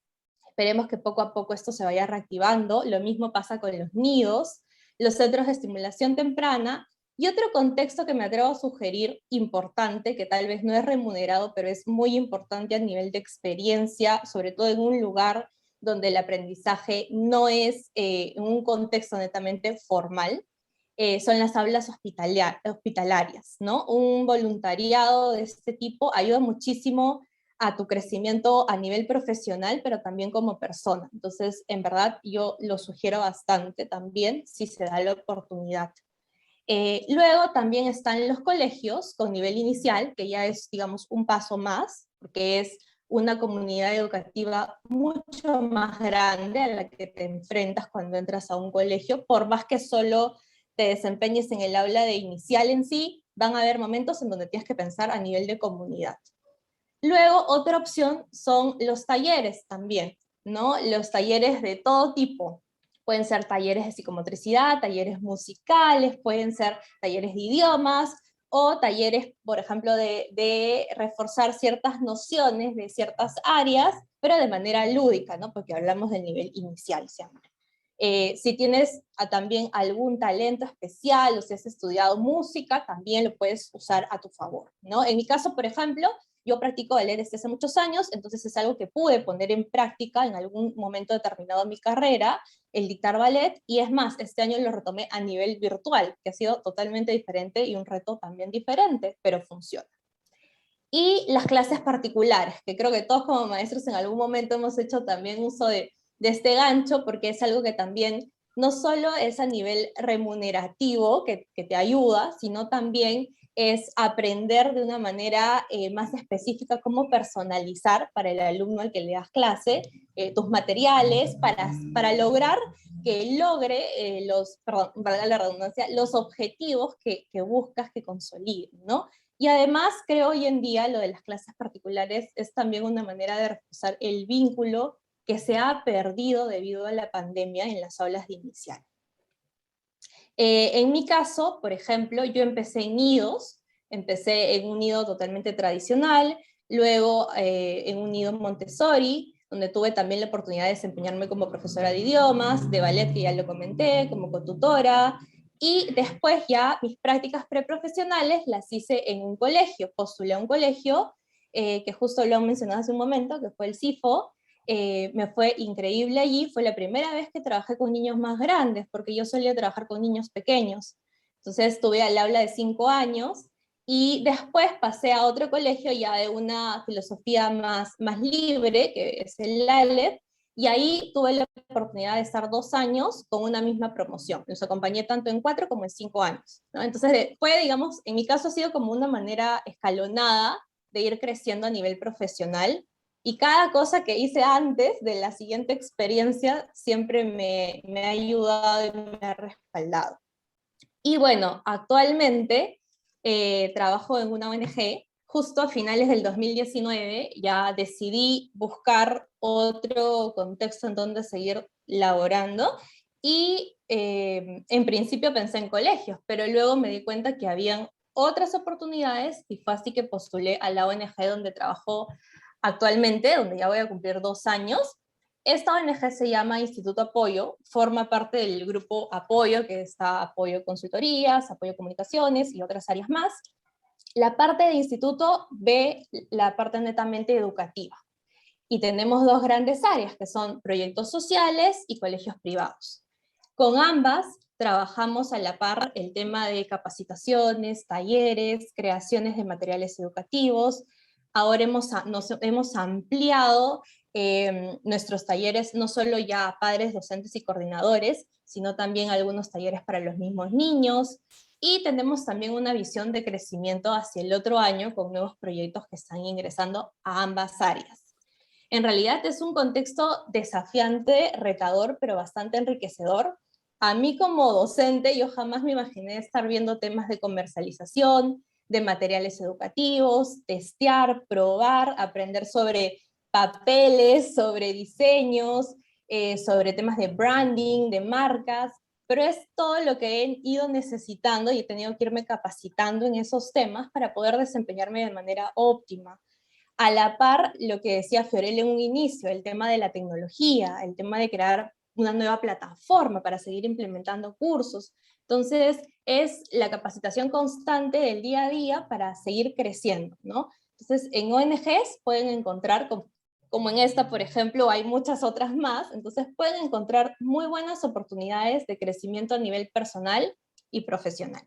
esperemos que poco a poco esto se vaya reactivando. Lo mismo pasa con los nidos, los centros de estimulación temprana, y otro contexto que me atrevo a sugerir importante, que tal vez no es remunerado, pero es muy importante a nivel de experiencia, sobre todo en un lugar donde el aprendizaje no es en un contexto netamente formal, son las aulas hospitalarias, ¿no? Un voluntariado de este tipo ayuda muchísimo a tu crecimiento a nivel profesional, pero también como persona. Entonces, en verdad, yo lo sugiero bastante también si se da la oportunidad. Luego también están los colegios con nivel inicial, que ya es, digamos, un paso más, porque es una comunidad educativa mucho más grande a la que te enfrentas cuando entras a un colegio, por más que solo te desempeñes en el aula de inicial en sí, van a haber momentos en donde tienes que pensar a nivel de comunidad. Luego, otra opción son los talleres también, ¿no? Los talleres de todo tipo. Pueden ser talleres de psicomotricidad, talleres musicales, pueden ser talleres de idiomas, o talleres, por ejemplo, de reforzar ciertas nociones de ciertas áreas, pero de manera lúdica, ¿no? Porque hablamos del nivel inicial siempre. Si tienes también algún talento especial o si has estudiado música, también lo puedes usar a tu favor, ¿no? En mi caso, por ejemplo, yo practico ballet desde hace muchos años, entonces es algo que pude poner en práctica en algún momento determinado de mi carrera, el dictar ballet, y es más, este año lo retomé a nivel virtual, que ha sido totalmente diferente y un reto también diferente, pero funciona. y las clases particulares, que creo que todos como maestros en algún momento hemos hecho también uso de este gancho, porque es algo que también no solo es a nivel remunerativo, que te ayuda, sino también es aprender de una manera más específica cómo personalizar para el alumno al que le das clase tus materiales para lograr que logre valga la redundancia, los objetivos que buscas que consoliden, ¿no? Y además creo hoy en día lo de las clases particulares es también una manera de reforzar el vínculo que se ha perdido debido a la pandemia en las aulas de inicial. En mi caso, por ejemplo, yo empecé en nidos, empecé en un nido totalmente tradicional, luego en un nido Montessori, donde tuve también la oportunidad de desempeñarme como profesora de idiomas, de ballet, que ya lo comenté, como cotutora, y después ya mis prácticas preprofesionales las hice en un colegio, postulé a un colegio, que justo lo he mencionado hace un momento, que fue el CIFO. Me fue increíble allí, fue la primera vez que trabajé con niños más grandes, porque yo solía trabajar con niños pequeños. Entonces estuve al aula de 5 años, y después pasé a otro colegio ya de una filosofía más libre, que es el LALED, y ahí tuve la oportunidad de estar 2 años con una misma promoción. Los acompañé tanto en 4 como en 5 años, ¿no? Entonces fue, digamos, en mi caso ha sido como una manera escalonada de ir creciendo a nivel profesional, y cada cosa que hice antes de la siguiente experiencia siempre me ha ayudado y me ha respaldado. Y bueno, actualmente trabajo en una ONG. Justo a finales del 2019 ya decidí buscar otro contexto en donde seguir laborando, y en principio pensé en colegios, pero luego me di cuenta que habían otras oportunidades, y fue así que postulé a la ONG donde trabajo actualmente, donde ya voy a cumplir 2 años. Esta ONG se llama Instituto Apoyo, forma parte del grupo Apoyo, que está Apoyo Consultorías, Apoyo Comunicaciones y otras áreas más. La parte de instituto ve la parte netamente educativa, y tenemos 2 grandes áreas, que son proyectos sociales y colegios privados. Con ambas trabajamos a la par el tema de capacitaciones, talleres, creaciones de materiales educativos. Ahora nos hemos ampliado nuestros talleres, no solo ya a padres, docentes y coordinadores, sino también algunos talleres para los mismos niños, y tenemos también una visión de crecimiento hacia el otro año con nuevos proyectos que están ingresando a ambas áreas. En realidad es un contexto desafiante, retador, pero bastante enriquecedor. A mí como docente, yo jamás me imaginé estar viendo temas de comercialización, de materiales educativos, testear, probar, aprender sobre papeles, sobre diseños, sobre temas de branding, de marcas, pero es todo lo que he ido necesitando, y he tenido que irme capacitando en esos temas para poder desempeñarme de manera óptima. A la par, lo que decía Fiorella en un inicio, el tema de la tecnología, el tema de crear una nueva plataforma para seguir implementando cursos. Entonces, es la capacitación constante del día a día para seguir creciendo, ¿no? Entonces, en ONGs pueden encontrar, como en esta, por ejemplo, hay muchas otras más, entonces pueden encontrar muy buenas oportunidades de crecimiento a nivel personal y profesional.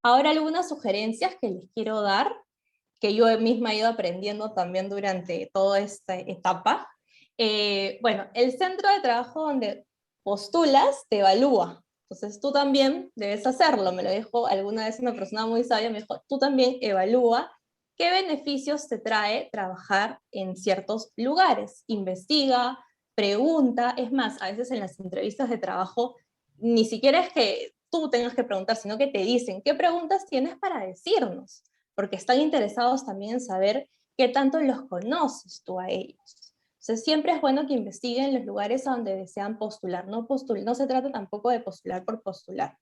Ahora, algunas sugerencias que les quiero dar, que yo misma he ido aprendiendo también durante toda esta etapa. Bueno, el centro de trabajo donde postulas te evalúa, entonces tú también debes hacerlo. Me lo dijo alguna vez una persona muy sabia, me dijo, tú también evalúa qué beneficios te trae trabajar en ciertos lugares. Investiga, pregunta, es más, a veces en las entrevistas de trabajo ni siquiera es que tú tengas que preguntar, sino que te dicen, ¿qué preguntas tienes para decirnos? Porque están interesados también en saber qué tanto los conoces tú a ellos. Entonces siempre es bueno que investiguen los lugares a donde desean postular. No se trata tampoco de postular por postular.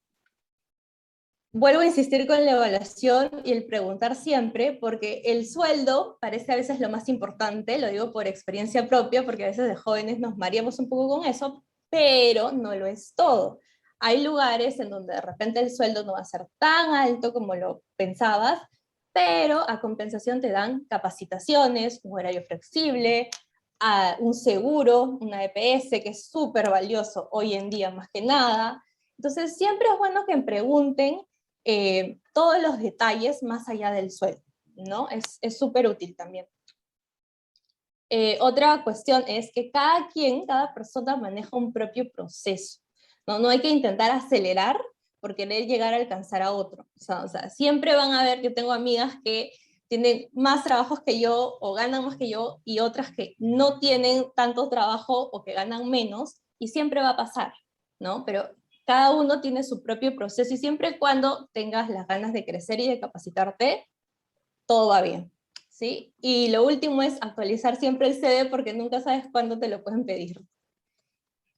Vuelvo a insistir con la evaluación y el preguntar siempre, porque el sueldo parece a veces lo más importante, lo digo por experiencia propia, porque a veces de jóvenes nos mareamos un poco con eso, pero no lo es todo. Hay lugares en donde de repente el sueldo no va a ser tan alto como lo pensabas, pero a compensación te dan capacitaciones, un horario flexible, un seguro, una EPS, que es súper valioso hoy en día más que nada. Entonces siempre es bueno que pregunten todos los detalles más allá del sueldo, ¿no? Es súper útil también. Otra cuestión es que cada persona maneja un propio proceso, ¿no? No hay que intentar acelerar por querer llegar a alcanzar a otro. O sea, siempre van a haber, yo tengo amigas que tienen más trabajos que yo o ganan más que yo y otras que no tienen tanto trabajo o que ganan menos y siempre va a pasar, ¿no? Pero cada uno tiene su propio proceso y siempre y cuando tengas las ganas de crecer y de capacitarte, todo va bien, ¿sí? Y lo último es actualizar siempre el CV porque nunca sabes cuándo te lo pueden pedir.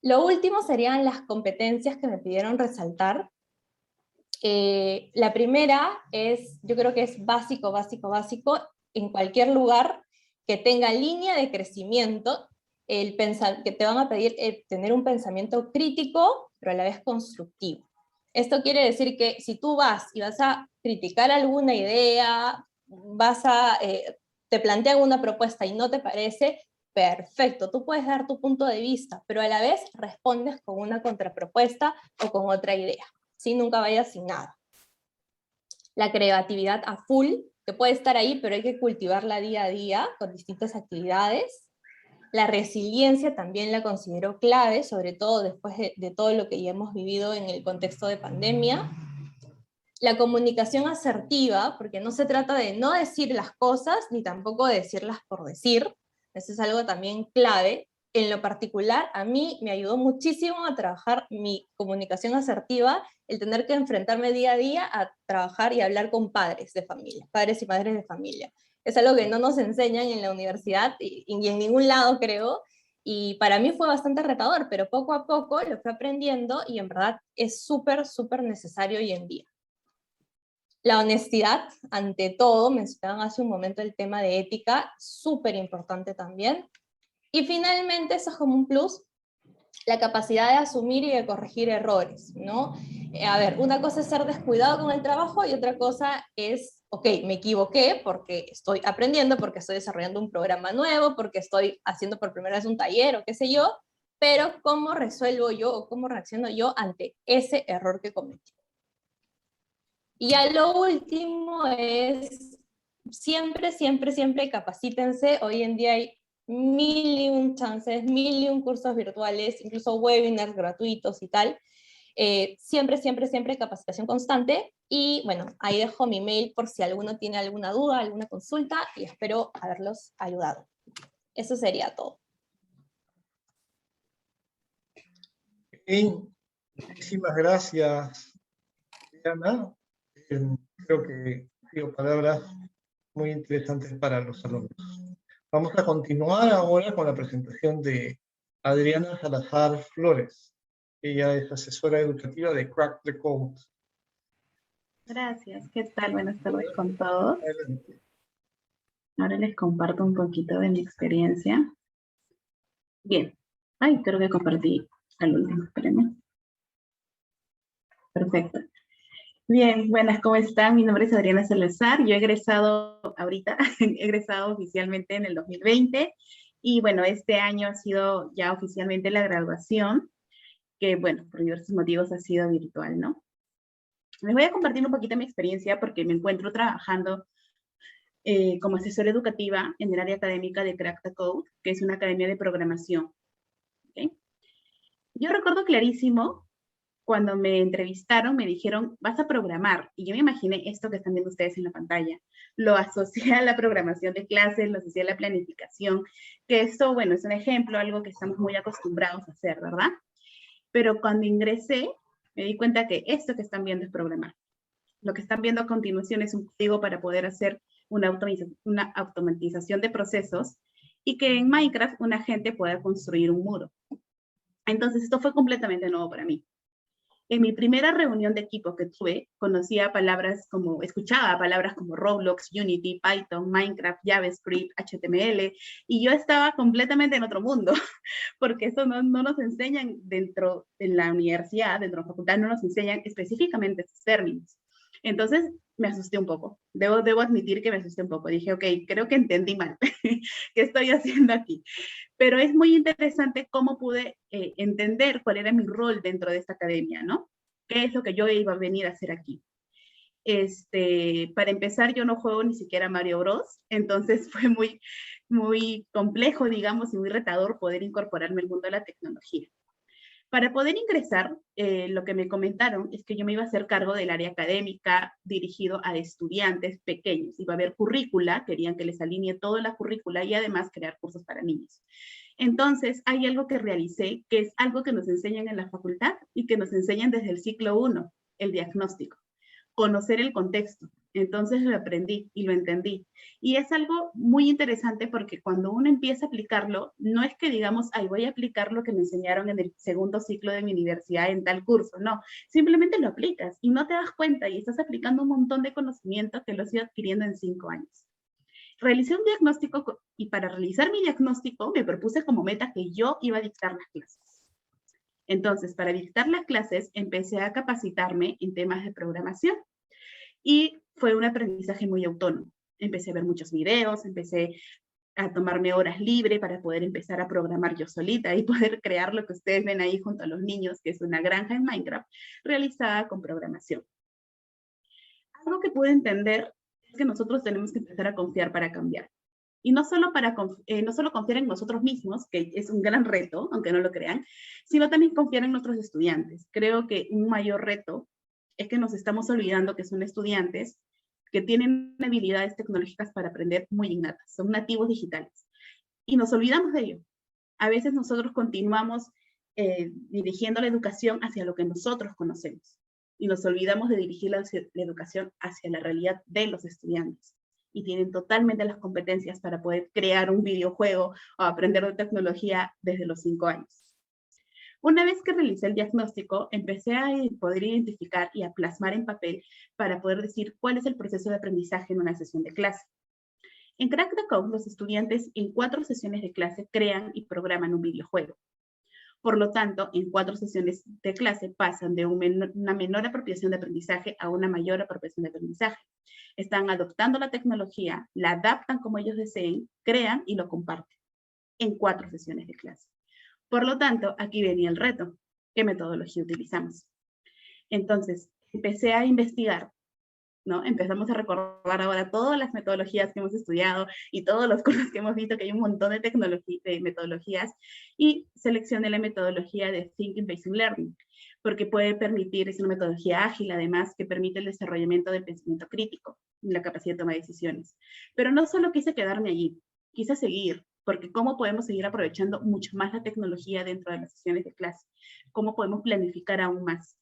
Lo último serían las competencias que me pidieron resaltar. La primera es, yo creo que es básico en cualquier lugar que tenga línea de crecimiento, que te van a pedir tener un pensamiento crítico, pero a la vez constructivo. Esto quiere decir que si tú vas y vas a criticar alguna idea, te plantean una propuesta y no te parece, perfecto, tú puedes dar tu punto de vista, pero a la vez respondes con una contrapropuesta o con otra idea. ¿Sí? Nunca vayas sin nada. La creatividad a full, que puede estar ahí, pero hay que cultivarla día a día con distintas actividades. La resiliencia también la considero clave, sobre todo después de todo lo que ya hemos vivido en el contexto de pandemia. La comunicación asertiva, porque no se trata de no decir las cosas, ni tampoco de decirlas por decir. Eso es algo también clave. En lo particular, a mí me ayudó muchísimo a trabajar mi comunicación asertiva, el tener que enfrentarme día a día a trabajar y hablar con padres de familia, padres y madres de familia. Es algo que no nos enseñan en la universidad y en ningún lado, creo, y para mí fue bastante retador, pero poco a poco lo fui aprendiendo y en verdad es súper, súper necesario hoy en día. La honestidad, ante todo, mencionaban hace un momento el tema de ética, súper importante también. Y finalmente, eso es como un plus, la capacidad de asumir y de corregir errores, ¿no? A ver, una cosa es ser descuidado con el trabajo y otra cosa es, ok, me equivoqué porque estoy aprendiendo, porque estoy desarrollando un programa nuevo, porque estoy haciendo por primera vez un taller o qué sé yo, pero ¿cómo resuelvo yo o cómo reacciono yo ante ese error que cometí? Y ya lo último es, siempre, siempre, siempre capacítense. Hoy en día hay 1000 chances, 1000 cursos virtuales, incluso webinars gratuitos y tal. Siempre, siempre, siempre capacitación constante. Y bueno, ahí dejo mi mail por si alguno tiene alguna duda, alguna consulta, y espero haberlos ayudado. Eso sería todo. Bien, muchísimas gracias, Diana. Creo que digo palabras muy interesantes para los alumnos. Vamos a continuar ahora con la presentación de Adriana Salazar Flores. Ella es asesora educativa de Crack the Code. Gracias, ¿qué tal? Buenas tardes con todos. Adelante. Ahora les comparto un poquito de mi experiencia. Bien, creo que compartí al último, espérenme. Perfecto. Bien, buenas, ¿cómo están? Mi nombre es Adriana Salazar, yo he egresado ahorita, he egresado oficialmente en el 2020 y bueno, este año ha sido ya oficialmente la graduación, que bueno, por diversos motivos ha sido virtual, ¿no? Les voy a compartir un poquito mi experiencia porque me encuentro trabajando como asesora educativa en el área académica de Crack the Code, que es una academia de programación. ¿Okay? Yo recuerdo clarísimo cuando me entrevistaron, me dijeron, vas a programar. Y yo me imaginé esto que están viendo ustedes en la pantalla. Lo asocié a la programación de clases, lo asocié a la planificación, que esto, bueno, es un ejemplo, algo que estamos muy acostumbrados a hacer, ¿verdad? Pero cuando ingresé, me di cuenta que esto que están viendo es programar. Lo que están viendo a continuación es un código para poder hacer una automatización de procesos y que en Minecraft un agente pueda construir un muro. Entonces, esto fue completamente nuevo para mí. En mi primera reunión de equipo que tuve, escuchaba palabras como Roblox, Unity, Python, Minecraft, JavaScript, HTML, y yo estaba completamente en otro mundo, porque eso no nos enseñan dentro de la universidad, dentro de la facultad, no nos enseñan específicamente estos términos. Entonces, me asusté un poco. Debo admitir que me asusté un poco. Dije, ok, creo que entendí mal. ¿Qué estoy haciendo aquí? Pero es muy interesante cómo pude entender cuál era mi rol dentro de esta academia, ¿no? ¿Qué es lo que yo iba a venir a hacer aquí? Para empezar, yo no juego ni siquiera Mario Bros, entonces fue muy complejo, digamos, y muy retador poder incorporarme al mundo de la tecnología. Para poder ingresar, lo que me comentaron es que yo me iba a hacer cargo del área académica dirigido a estudiantes pequeños. Iba a haber currícula, querían que les alinee toda la currícula y además crear cursos para niños. Entonces, hay algo que realicé, que es algo que nos enseñan en la facultad y que nos enseñan desde el ciclo 1, el diagnóstico. Conocer el contexto. Entonces lo aprendí y lo entendí. Y es algo muy interesante porque cuando uno empieza a aplicarlo, no es que digamos, ay, voy a aplicar lo que me enseñaron en el segundo ciclo de mi universidad en tal curso. No, simplemente lo aplicas y no te das cuenta y estás aplicando un montón de conocimiento que lo has ido adquiriendo en 5 años. Realicé un diagnóstico y para realizar mi diagnóstico me propuse como meta que yo iba a dictar las clases. Entonces, para dictar las clases, empecé a capacitarme en temas de programación. Y fue un aprendizaje muy autónomo. Empecé a ver muchos videos, empecé a tomarme horas libres para poder empezar a programar yo solita y poder crear lo que ustedes ven ahí junto a los niños, que es una granja en Minecraft realizada con programación. Algo que pude entender es que nosotros tenemos que empezar a confiar para cambiar. Y no solo confiar en nosotros mismos, que es un gran reto, aunque no lo crean, sino también confiar en nuestros estudiantes. Creo que un mayor reto es que nos estamos olvidando que son estudiantes que tienen habilidades tecnológicas para aprender muy innatas, son nativos digitales. Y nos olvidamos de ello. A veces nosotros continuamos dirigiendo la educación hacia lo que nosotros conocemos. Y nos olvidamos de dirigir la educación hacia la realidad de los estudiantes. Y tienen totalmente las competencias para poder crear un videojuego o aprender de tecnología desde los 5 años. Una vez que realicé el diagnóstico, empecé a poder identificar y a plasmar en papel para poder decir cuál es el proceso de aprendizaje en una sesión de clase. En Crack the Code, los estudiantes en 4 sesiones de clase crean y programan un videojuego. Por lo tanto, en 4 sesiones de clase pasan de una menor apropiación de aprendizaje a una mayor apropiación de aprendizaje. Están adoptando la tecnología, la adaptan como ellos deseen, crean y lo comparten en 4 sesiones de clase. Por lo tanto, aquí venía el reto. ¿Qué metodología utilizamos? Entonces, empecé a investigar, ¿no? Empezamos a recordar ahora todas las metodologías que hemos estudiado y todos los cursos que hemos visto, que hay un montón de metodologías, y seleccioné la metodología de Thinking Based Learning, porque puede permitir, es una metodología ágil, además, que permite el desarrollamiento del pensamiento crítico y la capacidad de toma de decisiones. Pero no solo quise quedarme allí, quise seguir, porque cómo podemos seguir aprovechando mucho más la tecnología dentro de las sesiones de clase, cómo podemos planificar aún más.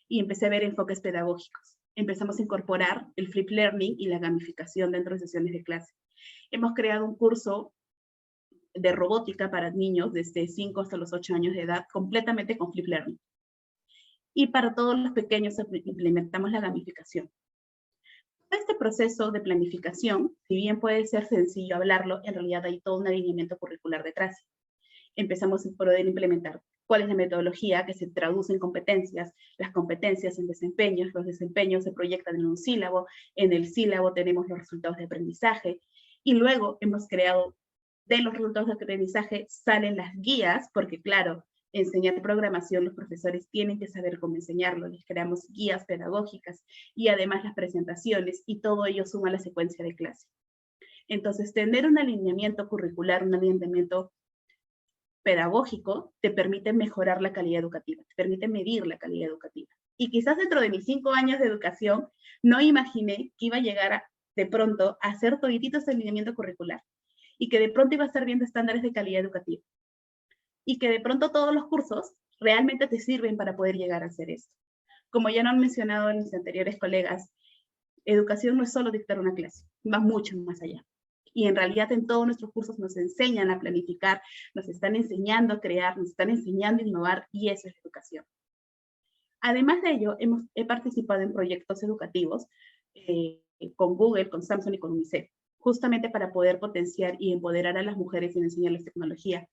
Y empecé a ver enfoques pedagógicos. Empezamos a incorporar el flip learning y la gamificación dentro de sesiones de clase. Hemos creado un curso de robótica para niños desde 5 hasta los 8 años de edad, completamente con flip learning. Y para todos los pequeños implementamos la gamificación. Este proceso de planificación, si bien puede ser sencillo hablarlo, en realidad hay todo un alineamiento curricular detrás. Empezamos a poder implementar cuál es la metodología que se traduce en competencias, las competencias en desempeños, los desempeños se proyectan en un sílabo, en el sílabo tenemos los resultados de aprendizaje, y luego hemos creado, de los resultados de aprendizaje salen las guías, porque claro, enseñar programación, los profesores tienen que saber cómo enseñarlo, les creamos guías pedagógicas y además las presentaciones y todo ello suma a la secuencia de clase. Entonces, tener un alineamiento curricular, un alineamiento pedagógico, te permite mejorar la calidad educativa, te permite medir la calidad educativa. Y quizás dentro de mis 5 años de educación, no imaginé que iba a llegar de pronto a hacer toditito ese alineamiento curricular y que de pronto iba a estar viendo estándares de calidad educativa. Y que de pronto todos los cursos realmente te sirven para poder llegar a hacer esto. Como ya nos han mencionado mis anteriores colegas, educación no es solo dictar una clase, va mucho más allá. Y en realidad en todos nuestros cursos nos enseñan a planificar, nos están enseñando a crear, nos están enseñando a innovar, y eso es educación. Además de ello, he participado en proyectos educativos con Google, con Samsung y con UNICEF, justamente para poder potenciar y empoderar a las mujeres y enseñarles tecnología.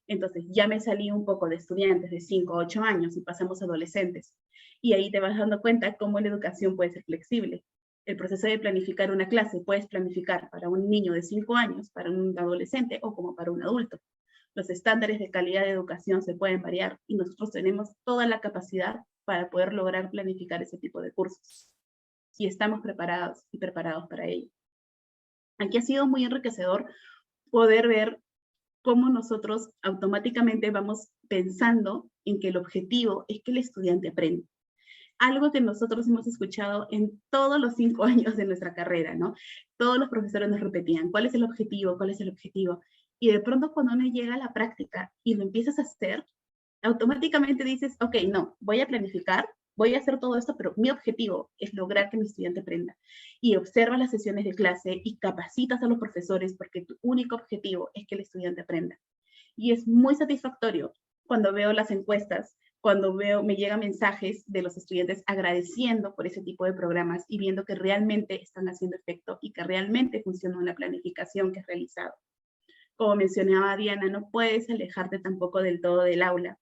Entonces ya me salí un poco de estudiantes de 5 a 8 años y pasamos a adolescentes. Y ahí te vas dando cuenta cómo la educación puede ser flexible. El proceso de planificar una clase puedes planificar para un niño de 5 años, para un adolescente o como para un adulto. Los estándares de calidad de educación se pueden variar y nosotros tenemos toda la capacidad para poder lograr planificar ese tipo de cursos. y estamos preparados y preparados para ello. Aquí ha sido muy enriquecedor poder ver cómo nosotros automáticamente vamos pensando en que el objetivo es que el estudiante aprenda. Algo que nosotros hemos escuchado en todos los 5 años de nuestra carrera, ¿no? Todos los profesores nos repetían, ¿cuál es el objetivo? ¿Cuál es el objetivo? Y de pronto cuando uno llega a la práctica y lo empiezas a hacer, automáticamente dices, ok, no, voy a planificar, voy a hacer todo esto, pero mi objetivo es lograr que mi estudiante aprenda. Y observas las sesiones de clase y capacitas a los profesores porque tu único objetivo es que el estudiante aprenda. Y es muy satisfactorio cuando veo las encuestas, cuando me llegan mensajes de los estudiantes agradeciendo por ese tipo de programas y viendo que realmente están haciendo efecto y que realmente funciona una planificación que es realizado. Como mencionaba Diana, no puedes alejarte tampoco del todo del aula,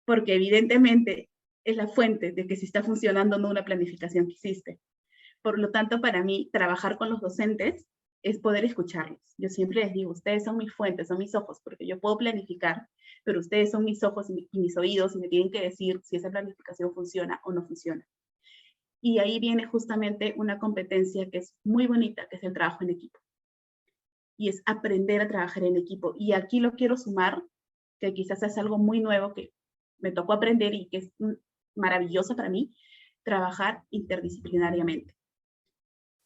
porque evidentemente es la fuente de que si está funcionando o no una planificación que hiciste. Por lo tanto, para mí, trabajar con los docentes es poder escucharlos. Yo siempre les digo, ustedes son mis fuentes, son mis ojos, porque yo puedo planificar, pero ustedes son mis ojos y mis oídos y me tienen que decir si esa planificación funciona o no funciona. Y ahí viene justamente una competencia que es muy bonita, que es el trabajo en equipo. Y es aprender a trabajar en equipo. Y aquí lo quiero sumar, que quizás es algo muy nuevo que me tocó aprender y que es maravilloso para mí, trabajar interdisciplinariamente.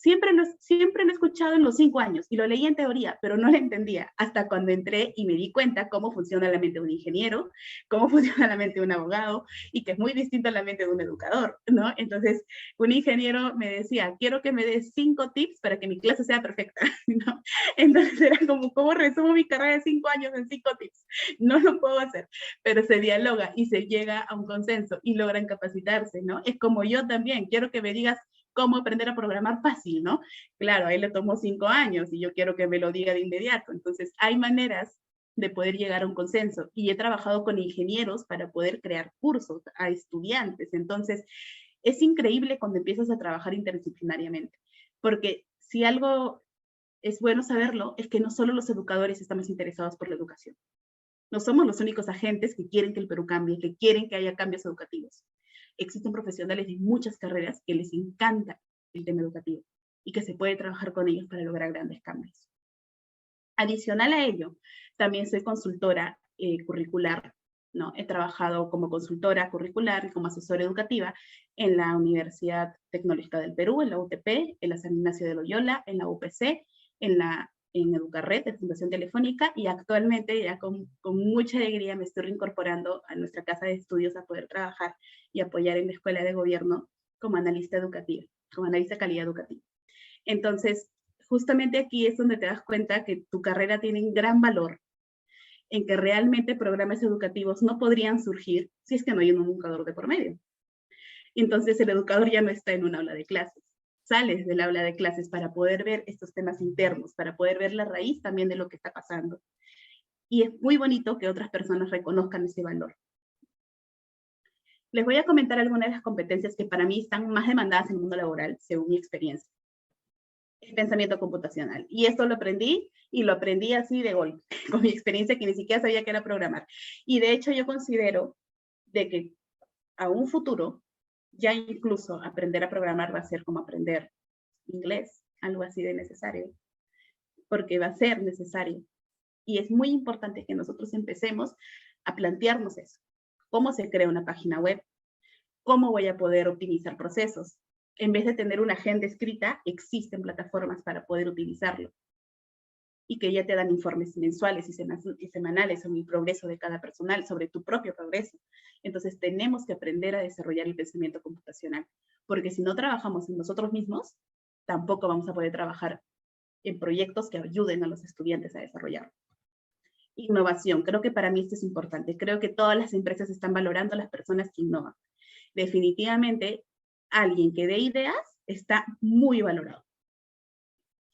Siempre lo he escuchado en los 5 años y lo leí en teoría, pero no lo entendía hasta cuando entré y me di cuenta cómo funciona la mente de un ingeniero, cómo funciona la mente de un abogado y que es muy distinto a la mente de un educador, ¿no? Entonces, un ingeniero me decía, quiero que me des 5 tips para que mi clase sea perfecta, ¿no? Entonces era como, ¿cómo resumo mi carrera de 5 años en 5 tips? No lo puedo hacer, pero se dialoga y se llega a un consenso y logran capacitarse, ¿no? Es como yo también, quiero que me digas cómo aprender a programar fácil, ¿no? Claro, a él le tomó 5 años y yo quiero que me lo diga de inmediato. Entonces, hay maneras de poder llegar a un consenso y he trabajado con ingenieros para poder crear cursos a estudiantes. Entonces, es increíble cuando empiezas a trabajar interdisciplinariamente, porque si algo es bueno saberlo, es que no solo los educadores estamos interesados por la educación. No somos los únicos agentes que quieren que el Perú cambie, que quieren que haya cambios educativos. Existen profesionales de muchas carreras que les encanta el tema educativo y que se puede trabajar con ellos para lograr grandes cambios. Adicional a ello, también soy consultora curricular, ¿no? He trabajado como consultora curricular y como asesora educativa en la Universidad Tecnológica del Perú, en la UTP, en la San Ignacio de Loyola, en la UPC, en Educarred, de Fundación Telefónica, y actualmente ya con mucha alegría me estoy reincorporando a nuestra casa de estudios a poder trabajar y apoyar en la Escuela de Gobierno como analista educativa, como analista de calidad educativa. Entonces, justamente aquí es donde te das cuenta que tu carrera tiene un gran valor, en que realmente programas educativos no podrían surgir si es que no hay un educador de por medio. Entonces, el educador ya no está en un aula de clases. Sales del aula de clases para poder ver estos temas internos, para poder ver la raíz también de lo que está pasando. Y es muy bonito que otras personas reconozcan ese valor. Les voy a comentar algunas de las competencias que para mí están más demandadas en el mundo laboral, según mi experiencia. El pensamiento computacional. Y esto lo aprendí, y lo aprendí así de golpe, con mi experiencia que ni siquiera sabía que era programar. Y de hecho yo considero de que a un futuro, ya incluso aprender a programar va a ser como aprender inglés, algo así de necesario, porque va a ser necesario. Y es muy importante que nosotros empecemos a plantearnos eso. ¿Cómo se crea una página web? ¿Cómo voy a poder optimizar procesos? En vez de tener una agenda escrita, existen plataformas para poder utilizarlo. Y que ya te dan informes mensuales y semanales sobre el progreso de cada personal, sobre tu propio progreso. Entonces tenemos que aprender a desarrollar el pensamiento computacional, porque si no trabajamos en nosotros mismos, tampoco vamos a poder trabajar en proyectos que ayuden a los estudiantes a desarrollar. Innovación, creo que para mí esto es importante. Creo que todas las empresas están valorando a las personas que innovan. Definitivamente, alguien que dé ideas está muy valorado.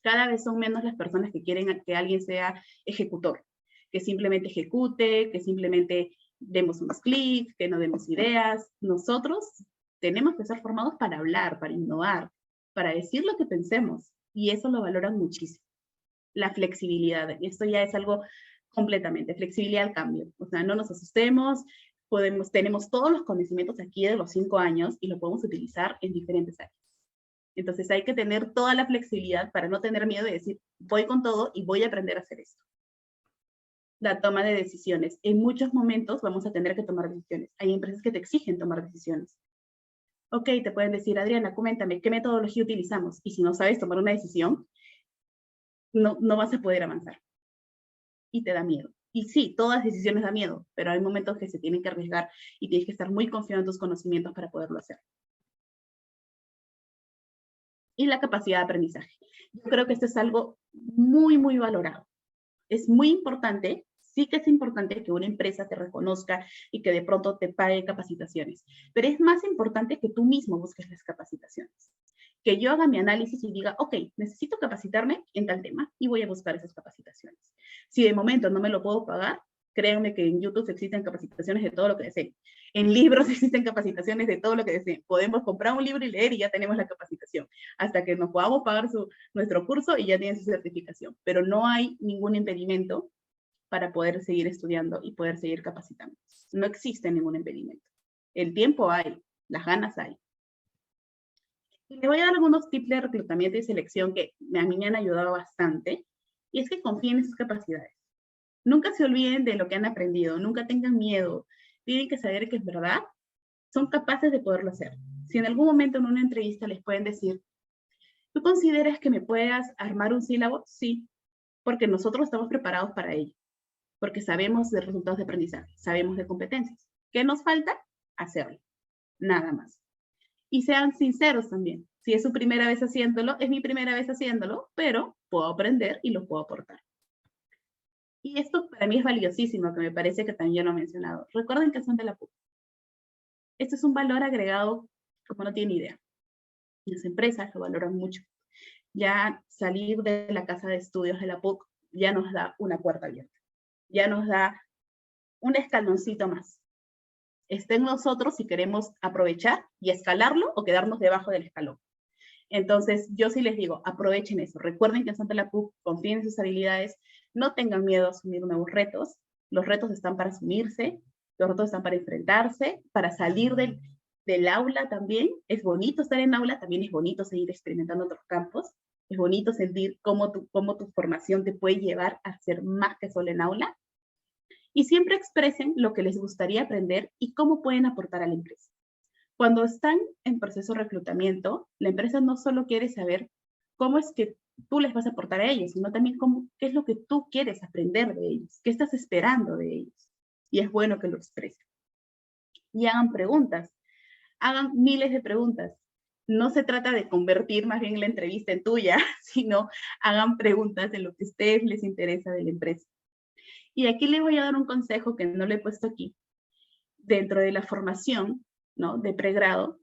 Cada vez son menos las personas que quieren que alguien sea ejecutor, que simplemente ejecute, que simplemente demos unos clics, que no demos ideas. Nosotros tenemos que ser formados para hablar, para innovar, para decir lo que pensemos, y eso lo valoran muchísimo. La flexibilidad, y esto ya es algo completamente, flexibilidad al cambio. O sea, no nos asustemos, tenemos todos los conocimientos aquí de los 5 años y lo podemos utilizar en diferentes áreas. Entonces hay que tener toda la flexibilidad para no tener miedo de decir, voy con todo y voy a aprender a hacer esto. La toma de decisiones. En muchos momentos vamos a tener que tomar decisiones. Hay empresas que te exigen tomar decisiones. Ok, te pueden decir, Adriana, coméntame, ¿qué metodología utilizamos? Y si no sabes tomar una decisión, no vas a poder avanzar. Y te da miedo. Y sí, todas decisiones dan miedo, pero hay momentos que se tienen que arriesgar y tienes que estar muy confiado en tus conocimientos para poderlo hacer. Y la capacidad de aprendizaje. Yo creo que esto es algo muy, muy valorado. Es muy importante, sí que es importante que una empresa te reconozca y que de pronto te pague capacitaciones, pero es más importante que tú mismo busques las capacitaciones. Que yo haga mi análisis y diga, ok, necesito capacitarme en tal tema y voy a buscar esas capacitaciones. Si de momento no me lo puedo pagar, créanme que en YouTube existen capacitaciones de todo lo que deseen. En libros existen capacitaciones de todo lo que deseen. Podemos comprar un libro y leer y ya tenemos la capacitación. Hasta que nos podamos pagar nuestro curso y ya tienen su certificación. Pero no hay ningún impedimento para poder seguir estudiando y poder seguir capacitando. No existe ningún impedimento. El tiempo hay, las ganas hay. Y le voy a dar algunos tips de reclutamiento y selección que a mí me han ayudado bastante. Y es que confíen en sus capacidades. Nunca se olviden de lo que han aprendido, nunca tengan miedo. Tienen que saber que es verdad, son capaces de poderlo hacer. Si en algún momento en una entrevista les pueden decir, ¿tú consideras que me puedas armar un sílabo? Sí, porque nosotros estamos preparados para ello. Porque sabemos de resultados de aprendizaje, sabemos de competencias. ¿Qué nos falta? Hacerlo. Nada más. Y sean sinceros también. Si es su primera vez haciéndolo, es mi primera vez haciéndolo, pero puedo aprender y lo puedo aportar. Y esto para mí es valiosísimo, que me parece que también lo he mencionado. Recuerden que son de la PUC. Esto es un valor agregado como no tienen idea. Las empresas lo valoran mucho. Ya salir de la casa de estudios de la PUC ya nos da una puerta abierta. Ya nos da un escaloncito más. Está en nosotros si queremos aprovechar y escalarlo o quedarnos debajo del escalón. Entonces, yo sí les digo, aprovechen eso. Recuerden que en Santa la PUC confíen en sus habilidades, no tengan miedo a asumir nuevos retos. Los retos están para asumirse, los retos están para enfrentarse, para salir del aula también. Es bonito estar en aula, también es bonito seguir experimentando otros campos. Es bonito sentir cómo tu formación te puede llevar a ser más que solo en aula. Y siempre expresen lo que les gustaría aprender y cómo pueden aportar a la empresa. Cuando están en proceso de reclutamiento, la empresa no solo quiere saber cómo es que tú les vas a aportar a ellos, sino también qué es lo que tú quieres aprender de ellos, qué estás esperando de ellos. Y es bueno que lo expresen. Y hagan preguntas, hagan miles de preguntas. No se trata de convertir más bien la entrevista en tuya, sino hagan preguntas en lo que a ustedes les interesa de la empresa. Y aquí les voy a dar un consejo que no le he puesto aquí. Dentro de la formación, ¿no?, de pregrado,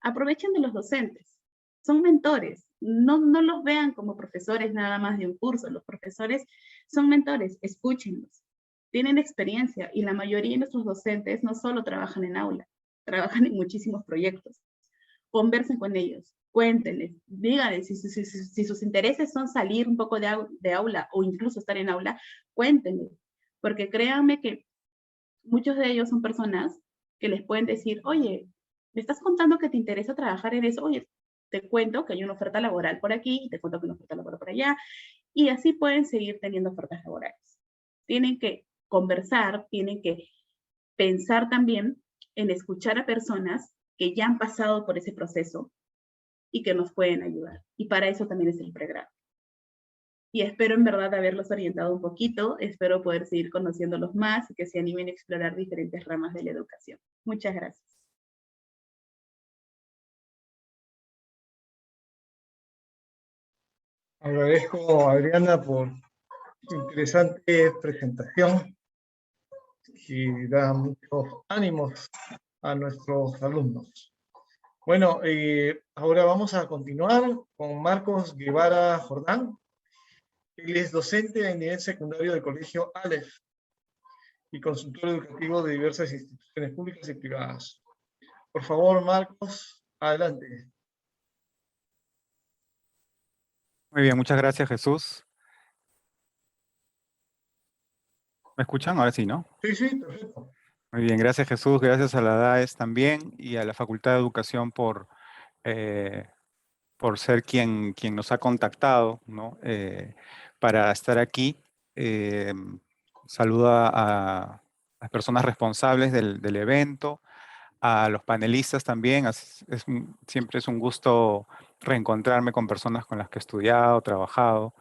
aprovechen de los docentes. Son mentores. No los vean como profesores nada más de un curso. Los profesores son mentores. Escúchenlos. Tienen experiencia y la mayoría de nuestros docentes no solo trabajan en aula, trabajan en muchísimos proyectos. Conversen con ellos. Cuéntenles, díganles si sus intereses son salir un poco de aula o incluso estar en aula, cuéntenles, porque créanme que muchos de ellos son personas que les pueden decir, oye, me estás contando que te interesa trabajar en eso, oye, te cuento que hay una oferta laboral por aquí, y te cuento que hay una oferta laboral por allá, y así pueden seguir teniendo ofertas laborales. Tienen que conversar, tienen que pensar también en escuchar a personas que ya han pasado por ese proceso y que nos pueden ayudar. Y para eso también es el pregrado. Y espero en verdad haberlos orientado un poquito, espero poder seguir conociéndolos más y que se animen a explorar diferentes ramas de la educación. Muchas gracias. Agradezco a Adriana por su interesante presentación y da muchos ánimos a nuestros alumnos. Bueno, ahora vamos a continuar con Marcos Guevara Jordán. Él es docente en nivel secundario del Colegio Aleph y consultor educativo de diversas instituciones públicas y privadas. Por favor, Marcos, adelante. Muy bien, muchas gracias, Jesús. ¿Me escuchan? Ahora sí, ¿no? Sí, sí, perfecto. Muy bien, gracias, Jesús. Gracias a la DAES también y a la Facultad de Educación por por ser quien nos ha contactado, ¿no? Para estar aquí. Saludo a las personas responsables del evento, a los panelistas también. Siempre es un gusto reencontrarme con personas con las que he estudiado, trabajado,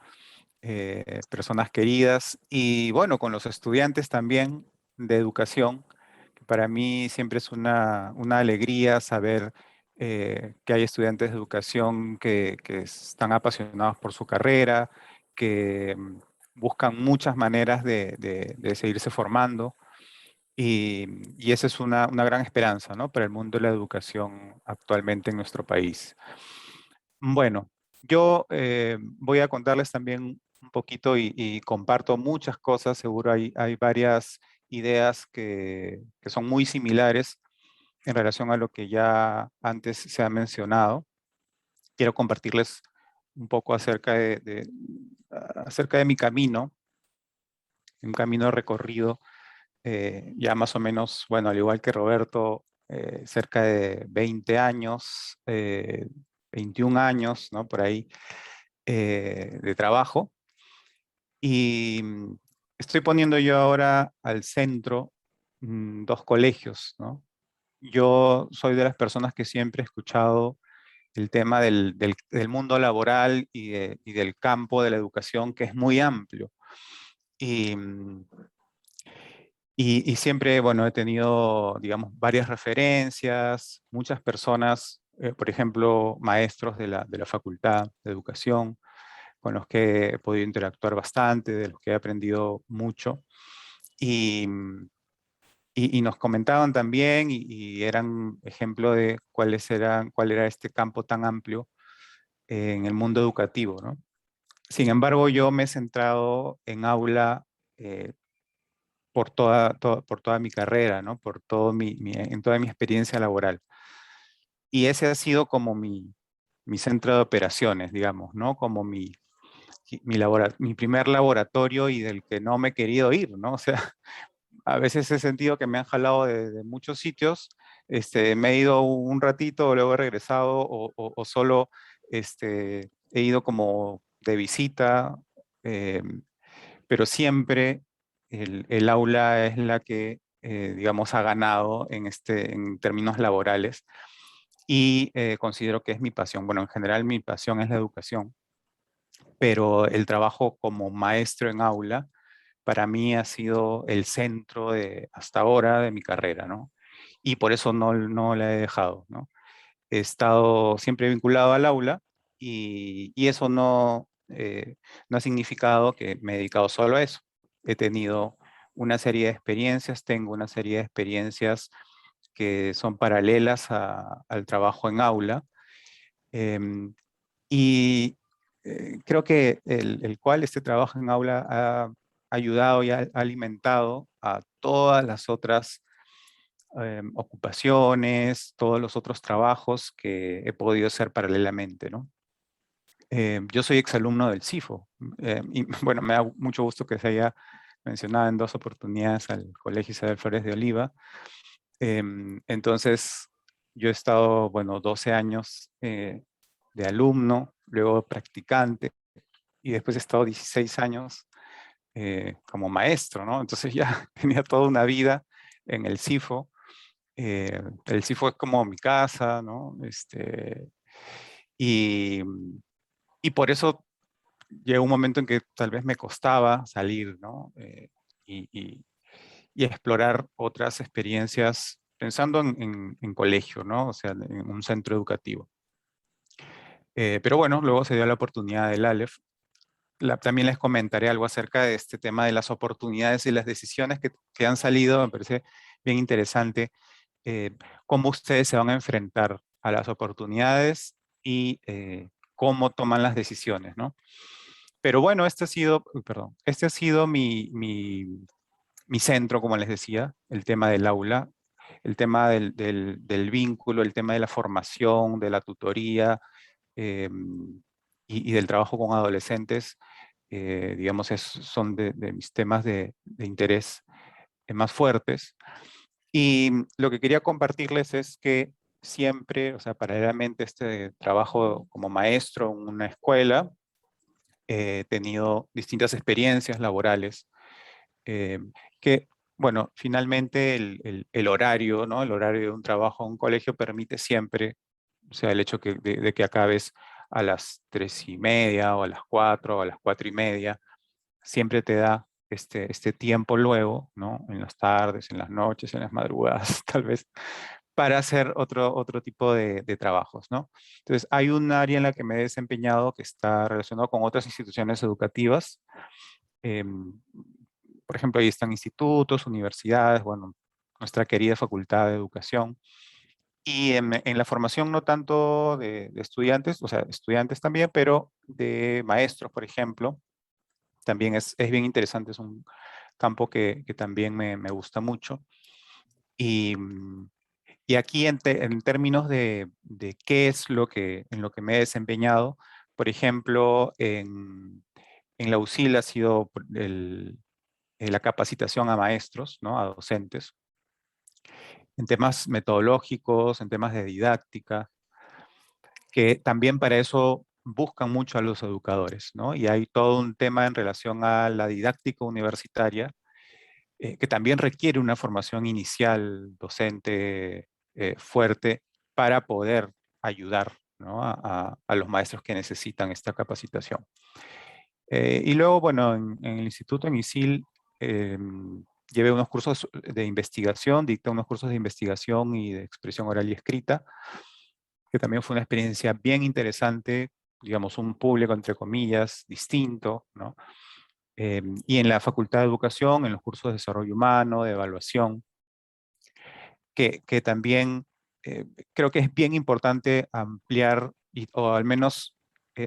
personas queridas, y bueno, con los estudiantes también de educación, que para mí siempre es una alegría saber que hay estudiantes de educación que están apasionados por su carrera, que buscan muchas maneras de seguirse formando. Y esa es una gran esperanza, ¿no? Para el mundo de la educación actualmente en nuestro país. Bueno, yo voy a contarles también un poquito y comparto muchas cosas. Seguro hay varias ideas que son muy similares en relación a lo que ya antes se ha mencionado. Quiero compartirles un poco acerca de mi camino, un camino recorrido ya más o menos, bueno, al igual que Roberto, cerca de 20 años, 21 años, ¿no? Por ahí, de trabajo. Y estoy poniendo yo ahora al centro dos colegios, ¿no? Yo soy de las personas que siempre he escuchado el tema del mundo laboral y del campo de la educación, que es muy amplio. Y, y siempre, bueno, he tenido, digamos, varias referencias, muchas personas, por ejemplo, maestros de la Facultad de Educación, con los que he podido interactuar bastante, de los que he aprendido mucho. Y, y nos comentaban también y eran ejemplo de cuál era este campo tan amplio en el mundo educativo, ¿no? Sin embargo, yo me he centrado en aula por toda mi carrera, ¿no? Por en toda mi experiencia laboral. Y ese ha sido como mi centro de operaciones, digamos, ¿no? Como mi primer laboratorio y del que no me he querido ir, ¿no? O sea, a veces he sentido que me han jalado de muchos sitios, me he ido un ratito, luego he regresado o solo he ido como de visita, pero siempre el aula es la que, digamos, ha ganado en términos laborales y considero que es mi pasión. Bueno, en general mi pasión es la educación, pero el trabajo como maestro en aula para mí ha sido el centro hasta ahora de mi carrera, ¿no? Y por eso no la he dejado, ¿no? He estado siempre vinculado al aula y eso no ha significado que me he dedicado solo a eso. He tenido una serie de experiencias, tengo una serie de experiencias que son paralelas al trabajo en aula. em, y creo que el cual este trabajo en aula ha ayudado y ha alimentado a todas las otras ocupaciones, todos los otros trabajos que he podido hacer paralelamente, ¿no? Yo soy exalumno del CIFO y bueno, me da mucho gusto que se haya mencionado en dos oportunidades al Colegio Isabel Flores de Oliva. Entonces, yo he estado, bueno, 12 años de alumno, luego practicante y después he estado 16 años como maestro, ¿no? Entonces ya tenía toda una vida en el CIFO. El CIFO es como mi casa, ¿no? Y, y por eso llegó un momento en que tal vez me costaba salir, ¿no? Y, y- y explorar otras experiencias pensando en colegio, ¿no? O sea, en un centro educativo. Pero bueno, luego se dio la oportunidad del Aleph. También les comentaré algo acerca de este tema de las oportunidades y las decisiones que han salido. Me parece bien interesante cómo ustedes se van a enfrentar a las oportunidades y cómo toman las decisiones, ¿no? Pero bueno, este ha sido mi centro, como les decía, el tema del aula, el tema del vínculo, el tema de la formación, de la tutoría y del trabajo con adolescentes, digamos, son de mis temas de interés más fuertes. Y lo que quería compartirles es que siempre, o sea, paralelamente a este trabajo como maestro en una escuela, he tenido distintas experiencias laborales eh, que, bueno, finalmente el horario, ¿no? El horario de un trabajo en un colegio permite siempre, o sea, el hecho de que acabes a las 3:30 o a las 4 o a las 4:30, siempre te da este tiempo luego, ¿no? En las tardes, en las noches, en las madrugadas, tal vez, para hacer otro tipo de trabajos, ¿no? Entonces, hay un área en la que me he desempeñado que está relacionado con otras instituciones educativas. em, por ejemplo, ahí están institutos, universidades, bueno, nuestra querida Facultad de Educación. Y en la formación no tanto de estudiantes, o sea, estudiantes también, pero de maestros, por ejemplo, también es bien interesante, es un campo que también me gusta mucho. Y, y aquí en términos de qué es en lo que me he desempeñado, por ejemplo, en la UCIL ha sido la capacitación a maestros, ¿no? A docentes, en temas metodológicos, en temas de didáctica, que también para eso buscan mucho a los educadores, ¿no? Y hay todo un tema en relación a la didáctica universitaria, que también requiere una formación inicial docente fuerte para poder ayudar, ¿no? a los maestros que necesitan esta capacitación. Y luego, bueno, en el Instituto en ISIL llevé unos cursos de investigación, dicté unos cursos de investigación y de expresión oral y escrita, que también fue una experiencia bien interesante, digamos, un público, entre comillas, distinto, ¿no? Y en la Facultad de Educación, en los cursos de desarrollo humano, de evaluación, que también creo que es bien importante ampliar o al menos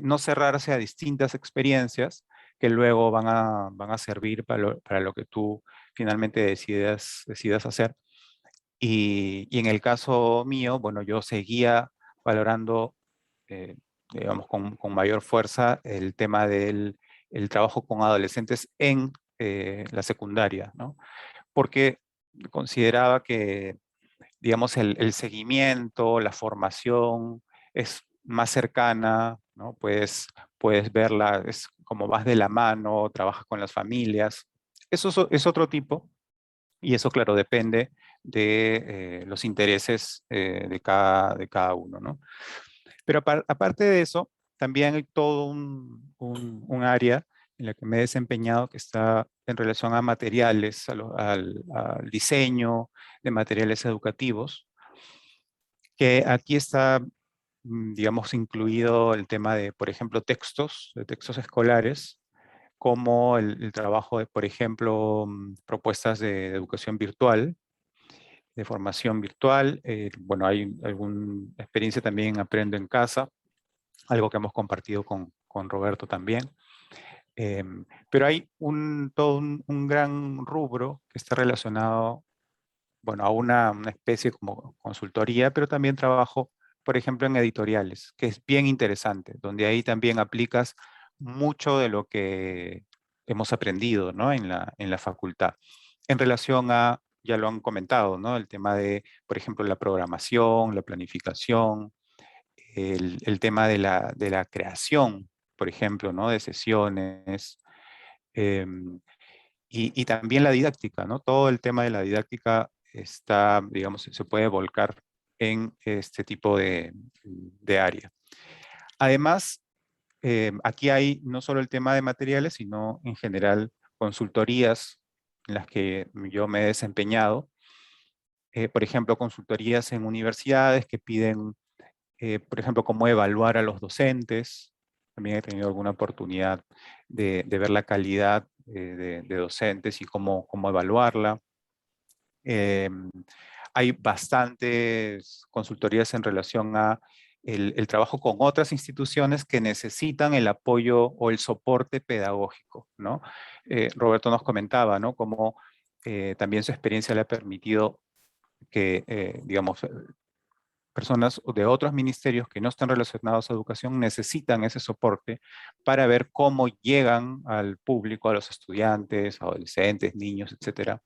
no cerrarse a distintas experiencias que luego van a servir para lo que tú finalmente decidas hacer. Y en el caso mío, bueno, yo seguía valorando, eh, digamos, con mayor fuerza el tema del el trabajo con adolescentes en la secundaria, ¿no? Porque consideraba que, digamos, el seguimiento, la formación es más cercana, ¿no? Puedes verla, es como más de la mano, trabajas con las familias. Eso es otro tipo, y eso, claro, depende de los intereses de cada uno, ¿no? Pero aparte de eso, también hay todo un área en la que me he desempeñado que está en relación a materiales, al diseño de materiales educativos, que aquí está, digamos, incluido el tema de, por ejemplo, de textos escolares, como el trabajo de, por ejemplo, propuestas de educación virtual, de formación virtual. Bueno, hay alguna experiencia también en Aprendo en Casa, algo que hemos compartido con Roberto también. Pero hay todo un gran rubro que está relacionado, bueno, a una especie como consultoría, pero también trabajo, por ejemplo, en editoriales, que es bien interesante, donde ahí también aplicas mucho de lo que hemos aprendido, ¿no? En la facultad. En relación a, ya lo han comentado, ¿no? El tema de, por ejemplo, la programación, la planificación, el tema de la creación, por ejemplo, ¿no? De sesiones, em, y también la didáctica, ¿no? Todo el tema de la didáctica está, digamos, se puede volcar en este tipo de área. Además, aquí hay no solo el tema de materiales, sino en general consultorías en las que yo me he desempeñado. Por ejemplo, consultorías en universidades que piden, por ejemplo, cómo evaluar a los docentes. También he tenido alguna oportunidad de ver la calidad de docentes y cómo evaluarla. Hay bastantes consultorías en relación a el trabajo con otras instituciones que necesitan el apoyo o el soporte pedagógico, ¿no? Roberto nos comentaba, ¿no? Cómo también su experiencia le ha permitido que, digamos, personas de otros ministerios que no están relacionados a educación necesitan ese soporte para ver cómo llegan al público, a los estudiantes, adolescentes, niños, etcétera,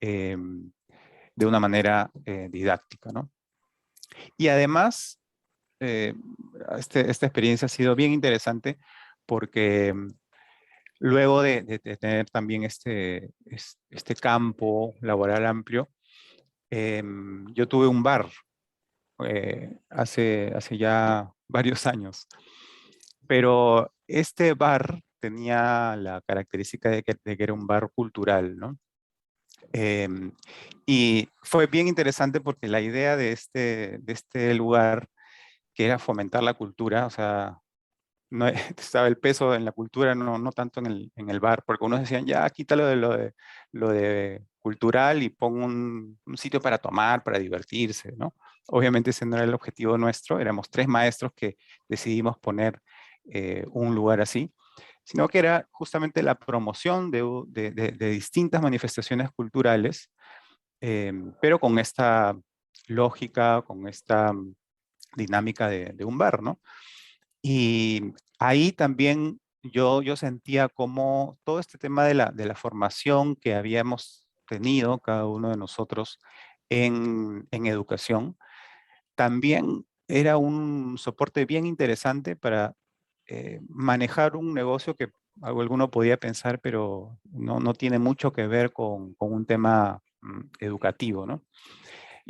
de una manera didáctica, ¿no? Y además, esta experiencia ha sido bien interesante porque luego de tener también este campo laboral amplio, yo tuve un bar hace ya varios años, pero este bar tenía la característica de que era un bar cultural, ¿no? Em, y fue bien interesante porque la idea de este lugar, que era fomentar la cultura, o sea, no estaba el peso en la cultura, no tanto en el bar, porque unos decían, ya, quítalo de lo de cultural y pon un sitio para tomar, para divertirse, ¿no? Obviamente ese no era el objetivo nuestro, éramos 3 maestros que decidimos poner un lugar así, sino que era justamente la promoción de distintas manifestaciones culturales, pero con esta lógica, con esta dinámica de un bar, ¿no? Y ahí también yo sentía como todo este tema de la formación que habíamos tenido cada uno de nosotros en educación, también era un soporte bien interesante para manejar un negocio que alguno podía pensar, pero no tiene mucho que ver con un tema educativo, ¿no?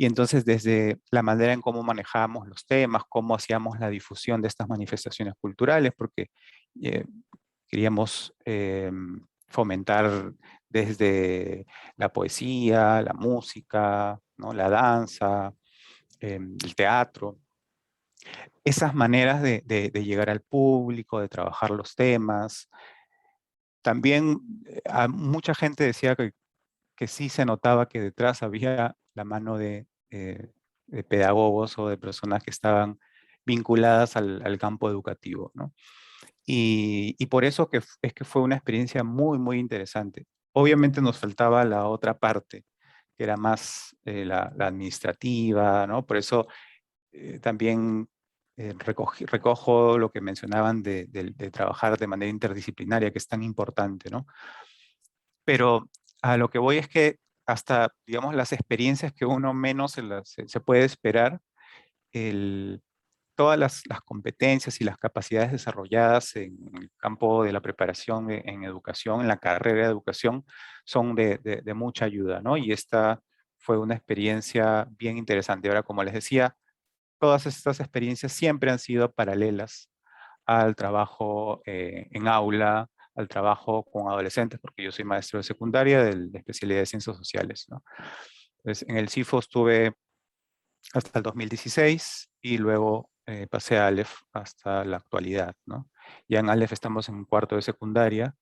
Y entonces desde la manera en cómo manejábamos los temas, cómo hacíamos la difusión de estas manifestaciones culturales, porque eh, queríamos fomentar desde la poesía, la música, ¿no? La danza, el teatro, esas maneras de llegar al público, de trabajar los temas. También mucha gente decía que sí se notaba que detrás había la mano de pedagogos o de personas que estaban vinculadas al campo educativo, ¿no? Y por eso es que fue una experiencia muy, muy interesante. Obviamente nos faltaba la otra parte, que era más la administrativa, ¿no? Por eso también recojo lo que mencionaban de trabajar de manera interdisciplinaria, que es tan importante, ¿no? Pero a lo que voy es que hasta, digamos, las experiencias que uno menos se puede esperar, el, todas las competencias y las capacidades desarrolladas en el campo de la preparación en educación, en la carrera de educación, son de mucha ayuda, ¿no? Y esta fue una experiencia bien interesante. Ahora, como les decía, todas estas experiencias siempre han sido paralelas al trabajo en aula, al trabajo con adolescentes, porque yo soy maestro de secundaria de especialidad de ciencias sociales, ¿no? Entonces, en el CIFO estuve hasta el 2016 y luego pasé a Aleph hasta la actualidad, ¿no? Ya en Aleph estamos en cuarto de secundaria,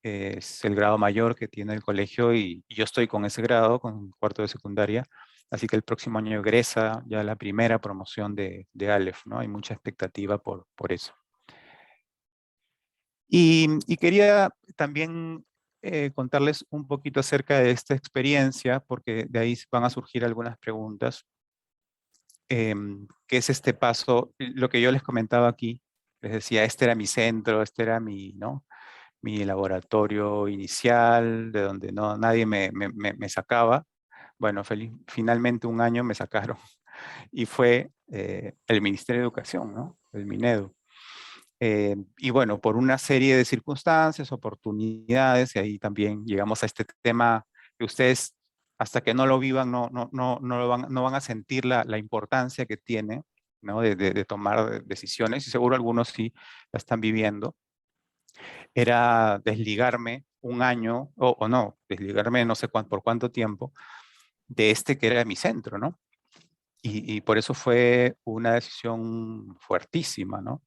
es el grado mayor que tiene el colegio y yo estoy con ese grado, con cuarto de secundaria, así que el próximo año egresa ya la primera promoción de Aleph, ¿no? Hay mucha expectativa por eso. Y quería también contarles un poquito acerca de esta experiencia, porque de ahí van a surgir algunas preguntas. ¿Qué es este paso? Lo que yo les comentaba aquí, les decía, este era mi centro, este era mi, ¿no? Mi laboratorio inicial, de donde nadie me sacaba. Bueno, finalmente un año me sacaron y fue el Ministerio de Educación, ¿no? El Minedu. Y bueno, por una serie de circunstancias, oportunidades, y ahí también llegamos a este tema que ustedes, hasta que no lo vivan, no van a sentir la importancia que tiene, ¿no? De tomar decisiones, y seguro algunos sí la están viviendo. Era desligarme un año, o no, desligarme no sé por cuánto tiempo, de este que era mi centro, ¿no? Y por eso fue una decisión fuertísima, ¿no?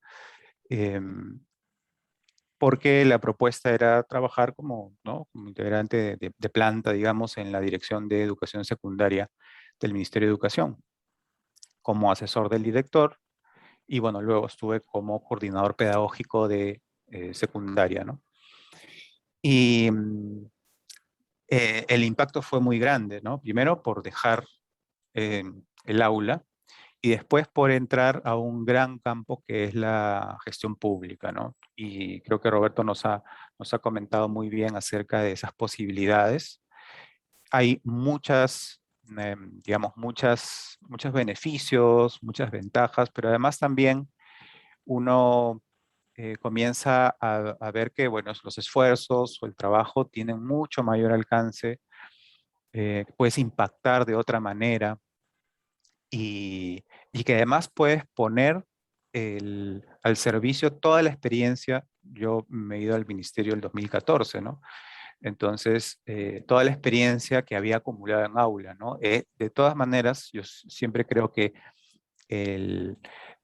Em, porque la propuesta era trabajar como, ¿no? Como integrante de planta, digamos, en la Dirección de Educación Secundaria del Ministerio de Educación, como asesor del director, y bueno, luego estuve como coordinador pedagógico de secundaria, ¿no? Y el impacto fue muy grande, ¿no? Primero por dejar el aula, y después por entrar a un gran campo que es la gestión pública, ¿no? Y creo que Roberto nos ha comentado muy bien acerca de esas posibilidades. Hay muchas digamos, muchos beneficios, muchas ventajas, pero además también uno comienza a ver que, bueno, los esfuerzos o el trabajo tienen mucho mayor alcance, puedes impactar de otra manera y que además puedes poner al servicio toda la experiencia. Yo me he ido al ministerio el 2014, ¿no? Entonces, toda la experiencia que había acumulado en aula, ¿no? De todas maneras, yo siempre creo que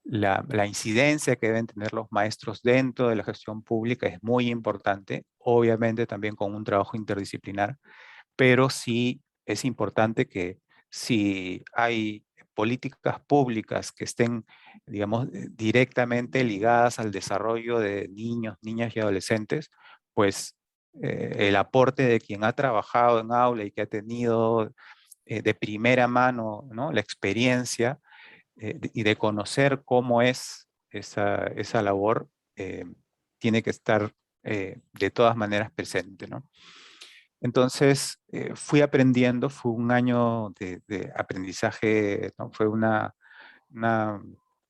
la incidencia que deben tener los maestros dentro de la gestión pública es muy importante, obviamente también con un trabajo interdisciplinar, pero sí es importante que si hay políticas públicas que estén, digamos, directamente ligadas al desarrollo de niños, niñas y adolescentes, pues el aporte de quien ha trabajado en aula y que ha tenido de primera mano, ¿no?, la experiencia y de conocer cómo es esa labor, tiene que estar de todas maneras presente, ¿no? Entonces, fui aprendiendo, fue un año de aprendizaje, ¿no? Fue una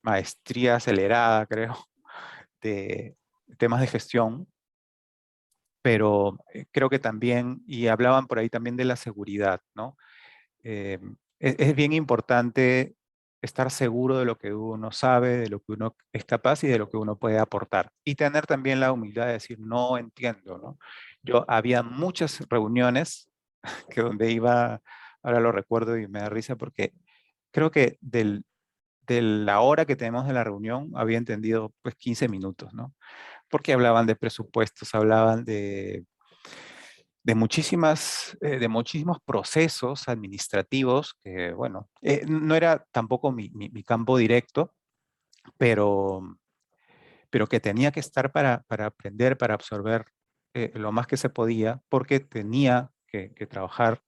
maestría acelerada, creo, de temas de gestión, pero creo que también, y hablaban por ahí también de la seguridad, ¿no? Es bien importante estar seguro de lo que uno sabe, de lo que uno es capaz y de lo que uno puede aportar. Y tener también la humildad de decir, no entiendo, ¿no? Había muchas reuniones que donde iba, ahora lo recuerdo y me da risa porque creo que de la hora que tenemos de la reunión había entendido pues 15 minutos, ¿no? Porque hablaban de presupuestos, hablaban de de muchísimos procesos administrativos que, bueno, no era tampoco mi campo directo, pero, pero que tenía que estar para aprender, para absorber lo más que se podía, porque tenía que trabajar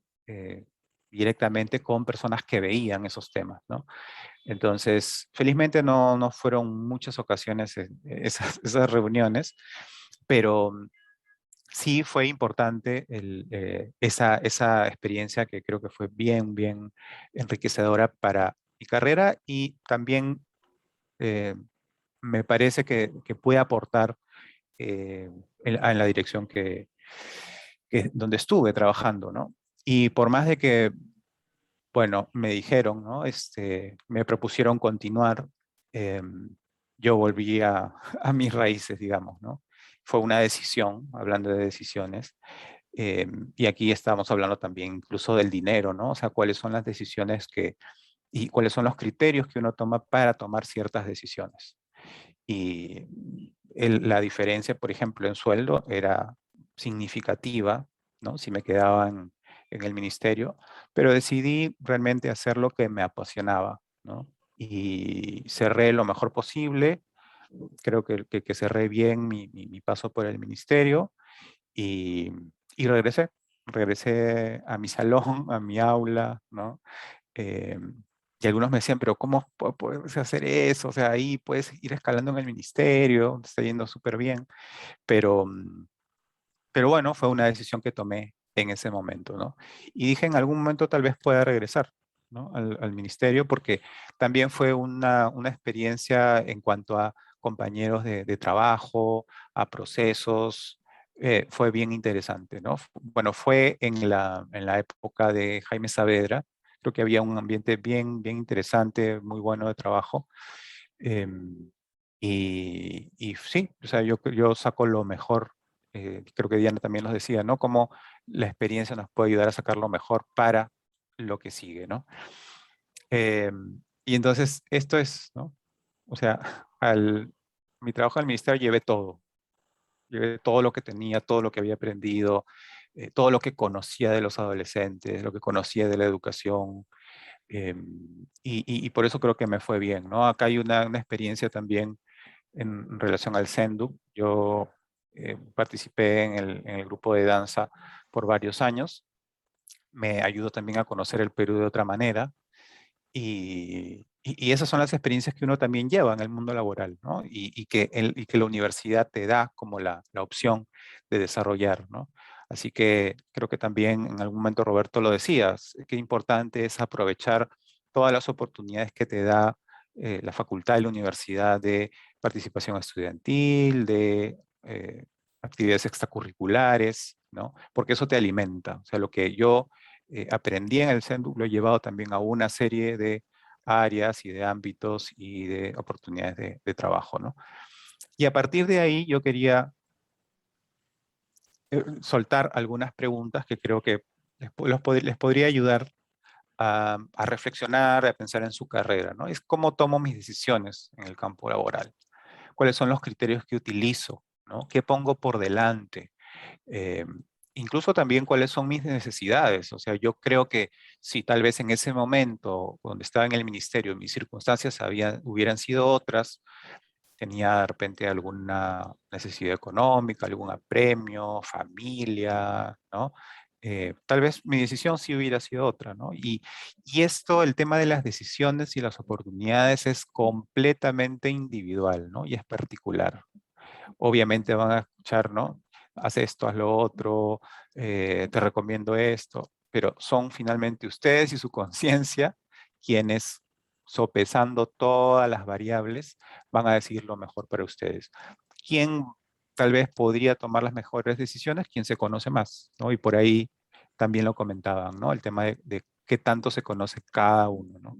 directamente con personas que veían esos temas, ¿no? Entonces, felizmente no fueron muchas ocasiones esas reuniones, pero sí fue importante esa experiencia que creo que fue bien enriquecedora para mi carrera y también eh, me parece que puede aportar en la dirección donde estuve trabajando, ¿no? Y por más de que, bueno, me dijeron, ¿no? Me propusieron continuar, yo volví a mis raíces, digamos, ¿no? Fue una decisión, hablando de decisiones, y aquí estamos hablando también incluso del dinero, ¿no? O sea, cuáles son las decisiones y cuáles son los criterios que uno toma para tomar ciertas decisiones. Y la diferencia, por ejemplo, en sueldo era significativa, ¿no? Si me quedaba en el ministerio, pero decidí realmente hacer lo que me apasionaba, ¿no? Y cerré lo mejor posible. Creo que cerré bien mi paso por el ministerio y, y regresé a mi salón, a mi aula, ¿no? Eh, y algunos me decían, pero ¿cómo puedes hacer eso? O sea, ahí puedes ir escalando en el ministerio, te está yendo súper bien, pero, pero bueno, fue una decisión que tomé en ese momento, ¿no? Y dije, en algún momento tal vez pueda regresar, ¿no?, al ministerio, porque también fue una experiencia en cuanto a compañeros de trabajo, a procesos, fue bien interesante, ¿no? Bueno, fue en la época de Jaime Saavedra, creo que había un ambiente bien interesante, muy bueno de trabajo. Y sí, o sea, yo saco lo mejor, creo que Diana también nos decía, ¿no? Cómo la experiencia nos puede ayudar a sacar lo mejor para lo que sigue, ¿no? Y entonces, esto es, ¿no? O sea, mi trabajo en el ministerio llevé todo lo que tenía, todo lo que había aprendido, todo lo que conocía de los adolescentes, lo que conocía de la educación, y por eso creo que me fue bien, ¿no? Acá hay una experiencia también en relación al Zendu. Yo participé en el grupo de danza por varios años. Me ayudó también a conocer el Perú de otra manera. Y esas son las experiencias que uno también lleva en el mundo laboral, ¿no? Y que la universidad te da como la opción de desarrollar, ¿no? Así que creo que también en algún momento Roberto lo decías, qué importante es aprovechar todas las oportunidades que te da la facultad y la universidad de participación estudiantil, de actividades extracurriculares, ¿no? Porque eso te alimenta. O sea, lo que yo aprendí en el CENDU lo he llevado también a una serie de áreas y de ámbitos y de oportunidades de trabajo, ¿no? Y a partir de ahí yo quería soltar algunas preguntas que creo que les podría ayudar a reflexionar, a pensar en su carrera, ¿no? Es cómo tomo mis decisiones en el campo laboral, cuáles son los criterios que utilizo, ¿no? ¿Qué pongo por delante? Eh, Incluso también cuáles son mis necesidades. O sea, yo creo que si tal vez en ese momento, donde estaba en el ministerio, mis circunstancias hubieran sido otras, tenía de repente alguna necesidad económica, algún apremio, familia, ¿no? Tal vez mi decisión sí hubiera sido otra, ¿no? Y esto, el tema de las decisiones y las oportunidades es completamente individual, ¿no? Y es particular. Obviamente van a escuchar, ¿no? Haz esto, haz lo otro, te recomiendo esto, pero son finalmente ustedes y su conciencia quienes, sopesando todas las variables, van a decidir lo mejor para ustedes. ¿Quién tal vez podría tomar las mejores decisiones? Quien se conoce más, ¿no? Y por ahí también lo comentaban, ¿no? El tema de qué tanto se conoce cada uno, ¿no?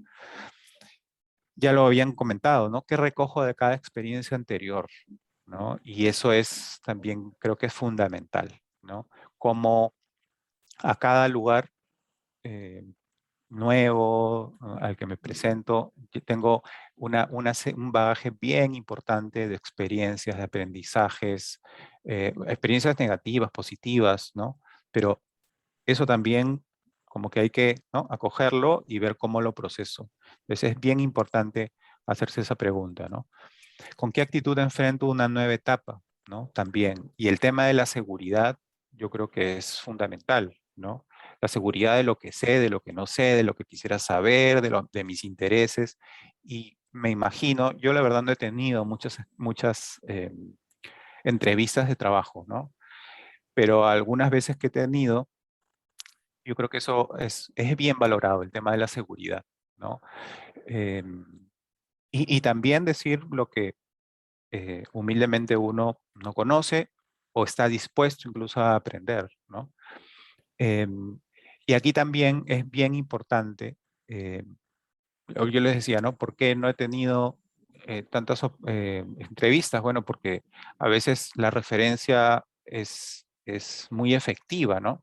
Ya lo habían comentado, ¿no? ¿Qué recojo de cada experiencia anterior? ¿No? Y eso es también, creo que es fundamental, ¿no? Como a cada lugar nuevo al que me presento, yo tengo un bagaje bien importante de experiencias, de aprendizajes, experiencias negativas, positivas, ¿no? Pero eso también como que hay que, ¿no? Acogerlo y ver cómo lo proceso. Entonces es bien importante hacerse esa pregunta, ¿no? ¿Con qué actitud enfrento una nueva etapa? ¿No? También. Y el tema de la seguridad, yo creo que es fundamental, ¿no? La seguridad de lo que sé, de lo que no sé, de lo que quisiera saber, de mis intereses. Y me imagino, yo la verdad no he tenido muchas entrevistas de trabajo, ¿no? Pero algunas veces que he tenido, yo creo que eso es bien valorado, el tema de la seguridad, ¿no? Em, y también decir lo que humildemente uno no conoce o está dispuesto incluso a aprender, ¿no? Em, y aquí también es bien importante, yo les decía, ¿no? ¿Por qué no he tenido tantas entrevistas? Bueno, porque a veces la referencia es muy efectiva, ¿no?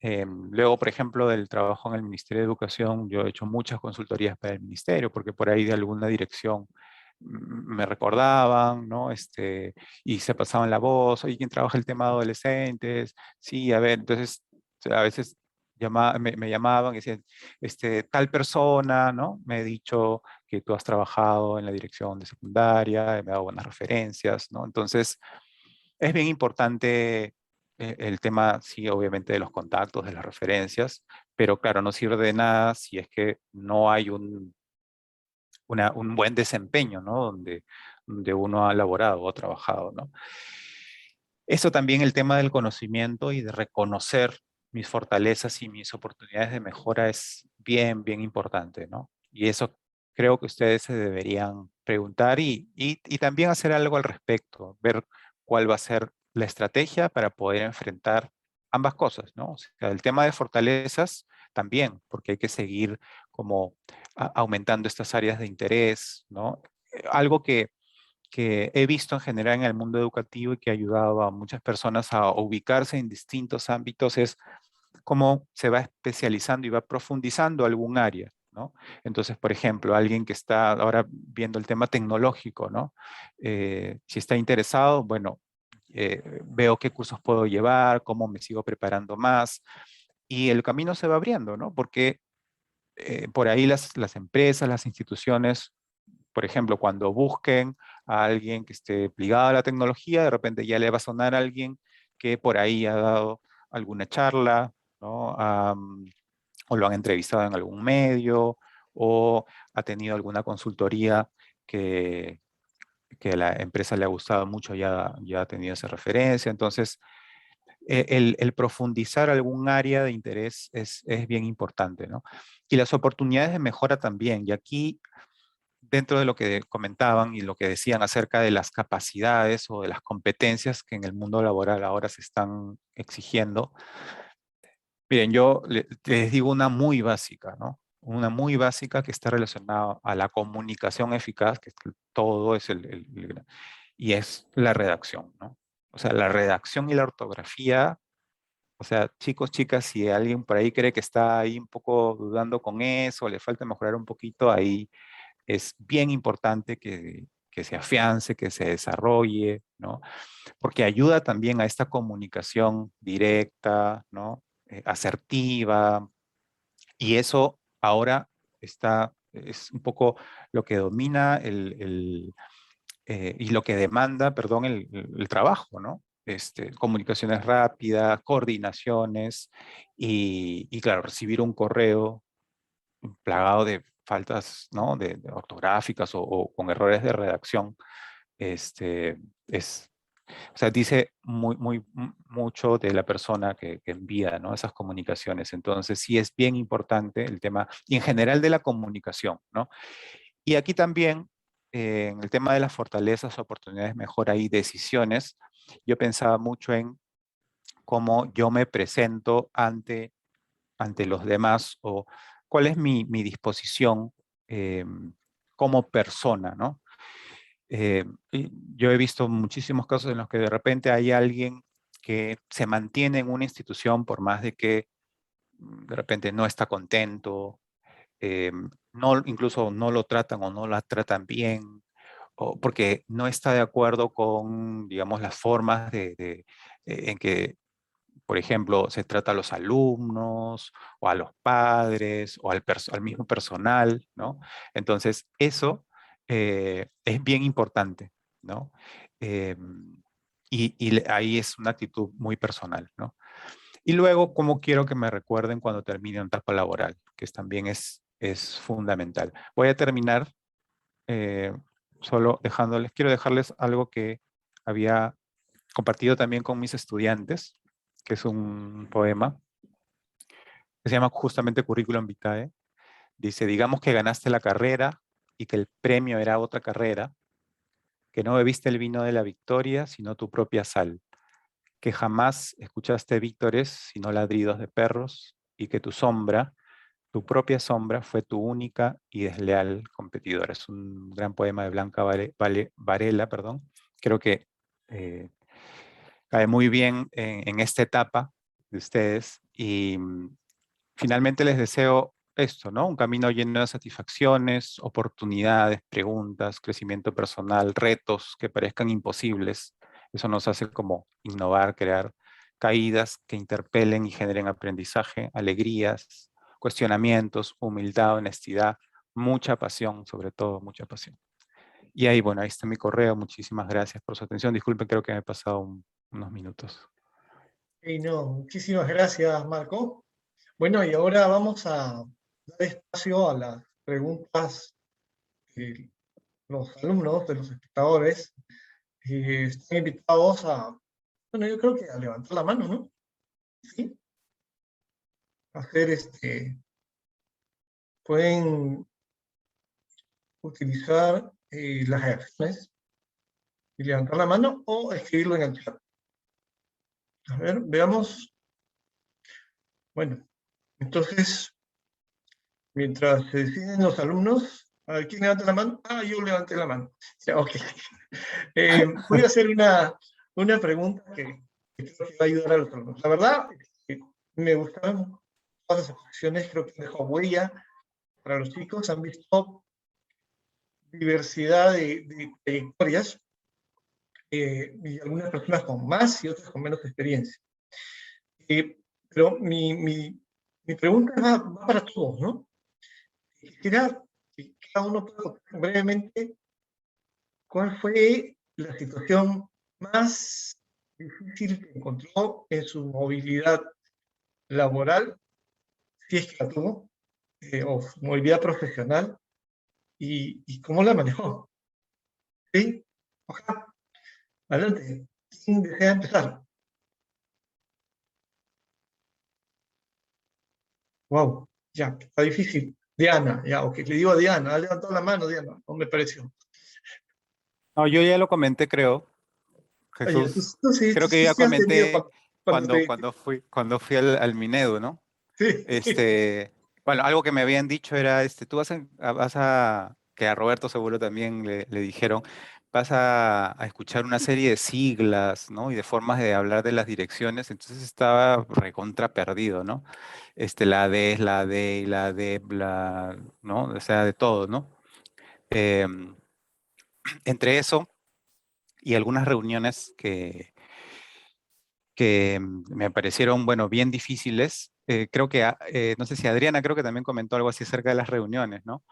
Luego, por ejemplo, del trabajo en el Ministerio de Educación, yo he hecho muchas consultorías para el ministerio, porque por ahí de alguna dirección me recordaban, ¿no? Y se pasaban la voz, oye, ¿quién trabaja el tema de adolescentes? Sí, a ver, entonces a veces me llamaban y decían, tal persona, ¿no? Me ha dicho que tú has trabajado en la dirección de secundaria, me ha dado buenas referencias, ¿no? Entonces, es bien importante el tema, sí, obviamente de los contactos, de las referencias, pero claro, no sirve de nada si es que no hay un buen desempeño, ¿no? Donde uno ha laborado o ha trabajado, ¿no? Eso también el tema del conocimiento y de reconocer mis fortalezas y mis oportunidades de mejora es bien, bien importante, ¿no? Y eso creo que ustedes se deberían preguntar y también hacer algo al respecto, ver cuál va a ser la estrategia para poder enfrentar ambas cosas, ¿no? O sea, el tema de fortalezas también, porque hay que seguir como aumentando estas áreas de interés, ¿no? Algo que he visto en general en el mundo educativo y que ha ayudado a muchas personas a ubicarse en distintos ámbitos es cómo se va especializando y va profundizando algún área, ¿no? Entonces, por ejemplo, alguien que está ahora viendo el tema tecnológico, ¿no? Si está interesado, bueno, veo qué cursos puedo llevar, cómo me sigo preparando más, y el camino se va abriendo, ¿no? Porque por ahí las empresas, las instituciones, por ejemplo, cuando busquen a alguien que esté ligado a la tecnología, de repente ya le va a sonar a alguien que por ahí ha dado alguna charla, ¿no? O lo han entrevistado en algún medio, o ha tenido alguna consultoría que, que a la empresa le ha gustado mucho, ya ha tenido esa referencia. Entonces, el profundizar algún área de interés es bien importante, ¿no? Y las oportunidades de mejora también. Y aquí, dentro de lo que comentaban y lo que decían acerca de las capacidades o de las competencias que en el mundo laboral ahora se están exigiendo, miren, yo les digo una muy básica, ¿no? Una muy básica que está relacionada a la comunicación eficaz, que todo es y es la redacción, ¿no? O sea, la redacción y la ortografía, o sea, chicos, chicas, si alguien por ahí cree que está ahí un poco dudando con eso, le falta mejorar un poquito, ahí es bien importante que se afiance, que se desarrolle, ¿no? Porque ayuda también a esta comunicación directa, ¿no? Asertiva, y eso ahora es un poco lo que domina y lo que demanda, perdón, el trabajo, ¿no? Comunicaciones rápidas, coordinaciones y claro, recibir un correo plagado de faltas, ¿no? De ortográficas o con errores de redacción, este, o sea, dice mucho de la persona que envía, ¿no? Esas comunicaciones. Entonces, sí es bien importante el tema, y en general de la comunicación, ¿no? Y aquí también, en el tema de las fortalezas, oportunidades, mejora y decisiones, yo pensaba mucho en cómo yo me presento ante los demás o cuál es mi disposición eh, como persona, ¿no? Y yo he visto muchísimos casos en los que de repente hay alguien que se mantiene en una institución por más de que de repente no está contento, no, incluso no lo tratan o no la tratan bien, o porque no está de acuerdo con, digamos, las formas en que, por ejemplo, se trata a los alumnos o a los padres o al mismo personal, ¿no? Entonces, eso es bien importante, ¿no? Eh, ahí es una actitud muy personal, ¿no? Y luego, cómo quiero que me recuerden cuando termine una etapa laboral, que también es fundamental. Voy a terminar eh, solo quiero dejarles algo que había compartido también con mis estudiantes, que es un poema que se llama justamente Curriculum Vitae. Dice, digamos que ganaste la carrera y que el premio era otra carrera, que no bebiste el vino de la victoria, sino tu propia sal, que jamás escuchaste vítores, sino ladridos de perros, y que tu propia sombra, fue tu única y desleal competidora. Es un gran poema de Blanca Varela, perdón. Creo que cae muy bien en esta etapa de ustedes y finalmente les deseo esto, ¿no? Un camino lleno de satisfacciones, oportunidades, preguntas, crecimiento personal, retos que parezcan imposibles. Eso nos hace como innovar, crear caídas que interpelen y generen aprendizaje, alegrías, cuestionamientos, humildad, honestidad, mucha pasión, sobre todo mucha pasión. Y ahí, bueno, ahí está mi correo. Muchísimas gracias por su atención. Disculpen, creo que me he pasado unos minutos. Y no, muchísimas gracias, Marco. Bueno, y ahora vamos a dar espacio a las preguntas de los alumnos, de los espectadores. Están invitados bueno, yo creo que a levantar la mano, ¿no? Sí. Hacer pueden utilizar las reacciones y levantar la mano o escribirlo en el chat. A ver, veamos. Bueno, entonces, mientras se deciden los alumnos, a ver, ¿quién levanta la mano? Ah, yo levanté la mano. Ya, ok. Voy a hacer una pregunta que creo que va a ayudar a los alumnos. La verdad, me gustaron todas las expresiones, creo que dejó huella para los chicos. Han visto diversidad de trayectorias y algunas personas con más y otras con menos experiencia. Pero mi pregunta va para todos, ¿no? Quisiera que cada uno pueda contar brevemente cuál fue la situación más difícil que encontró en su movilidad laboral, si es que la tuvo, o su movilidad profesional, y cómo la manejó. ¿Sí? Ojalá. Adelante. ¿Quién desea empezar? Wow, ya, está difícil. Diana, ya, ok, le digo a Diana, ha levantado la mano, Diana, no me pareció. No, yo ya lo comenté, creo. Oye, Jesús, tú creo que ya sí has tenido comenté cuando te... cuando fui al Minedu, ¿no? Sí, Bueno, algo que me habían dicho era, que a Roberto seguro también le dijeron, vas a escuchar una serie de siglas, ¿no? Y de formas de hablar de las direcciones, entonces estaba recontra perdido, ¿no? La D es la D y la D, bla, ¿no? O sea, de todo, ¿no? Em, Entre eso y algunas reuniones que me parecieron, bueno, bien difíciles. Creo que, no sé si Adriana creo que también comentó algo así acerca de las reuniones, ¿no?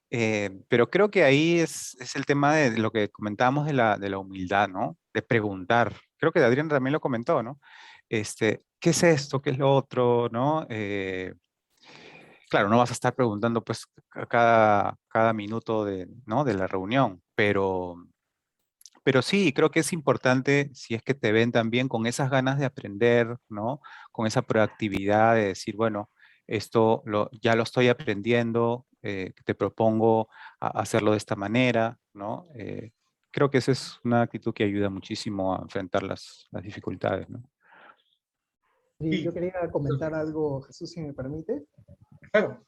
Pero creo que ahí es el tema de lo que comentábamos de la humildad, ¿no? De preguntar. Creo que Adriana también lo comentó, ¿no? ¿Qué es esto? ¿Qué es lo otro? ¿No? Claro, no vas a estar preguntando pues cada minuto ¿no? de la reunión, pero sí, creo que es importante si es que te ven también con esas ganas de aprender, ¿no? Con esa proactividad de decir, bueno, ya lo estoy aprendiendo, te propongo hacerlo de esta manera, ¿no? Creo que esa es una actitud que ayuda muchísimo a enfrentar las dificultades, ¿no? Y yo sí, quería comentar algo, Jesús, si me permite. claro.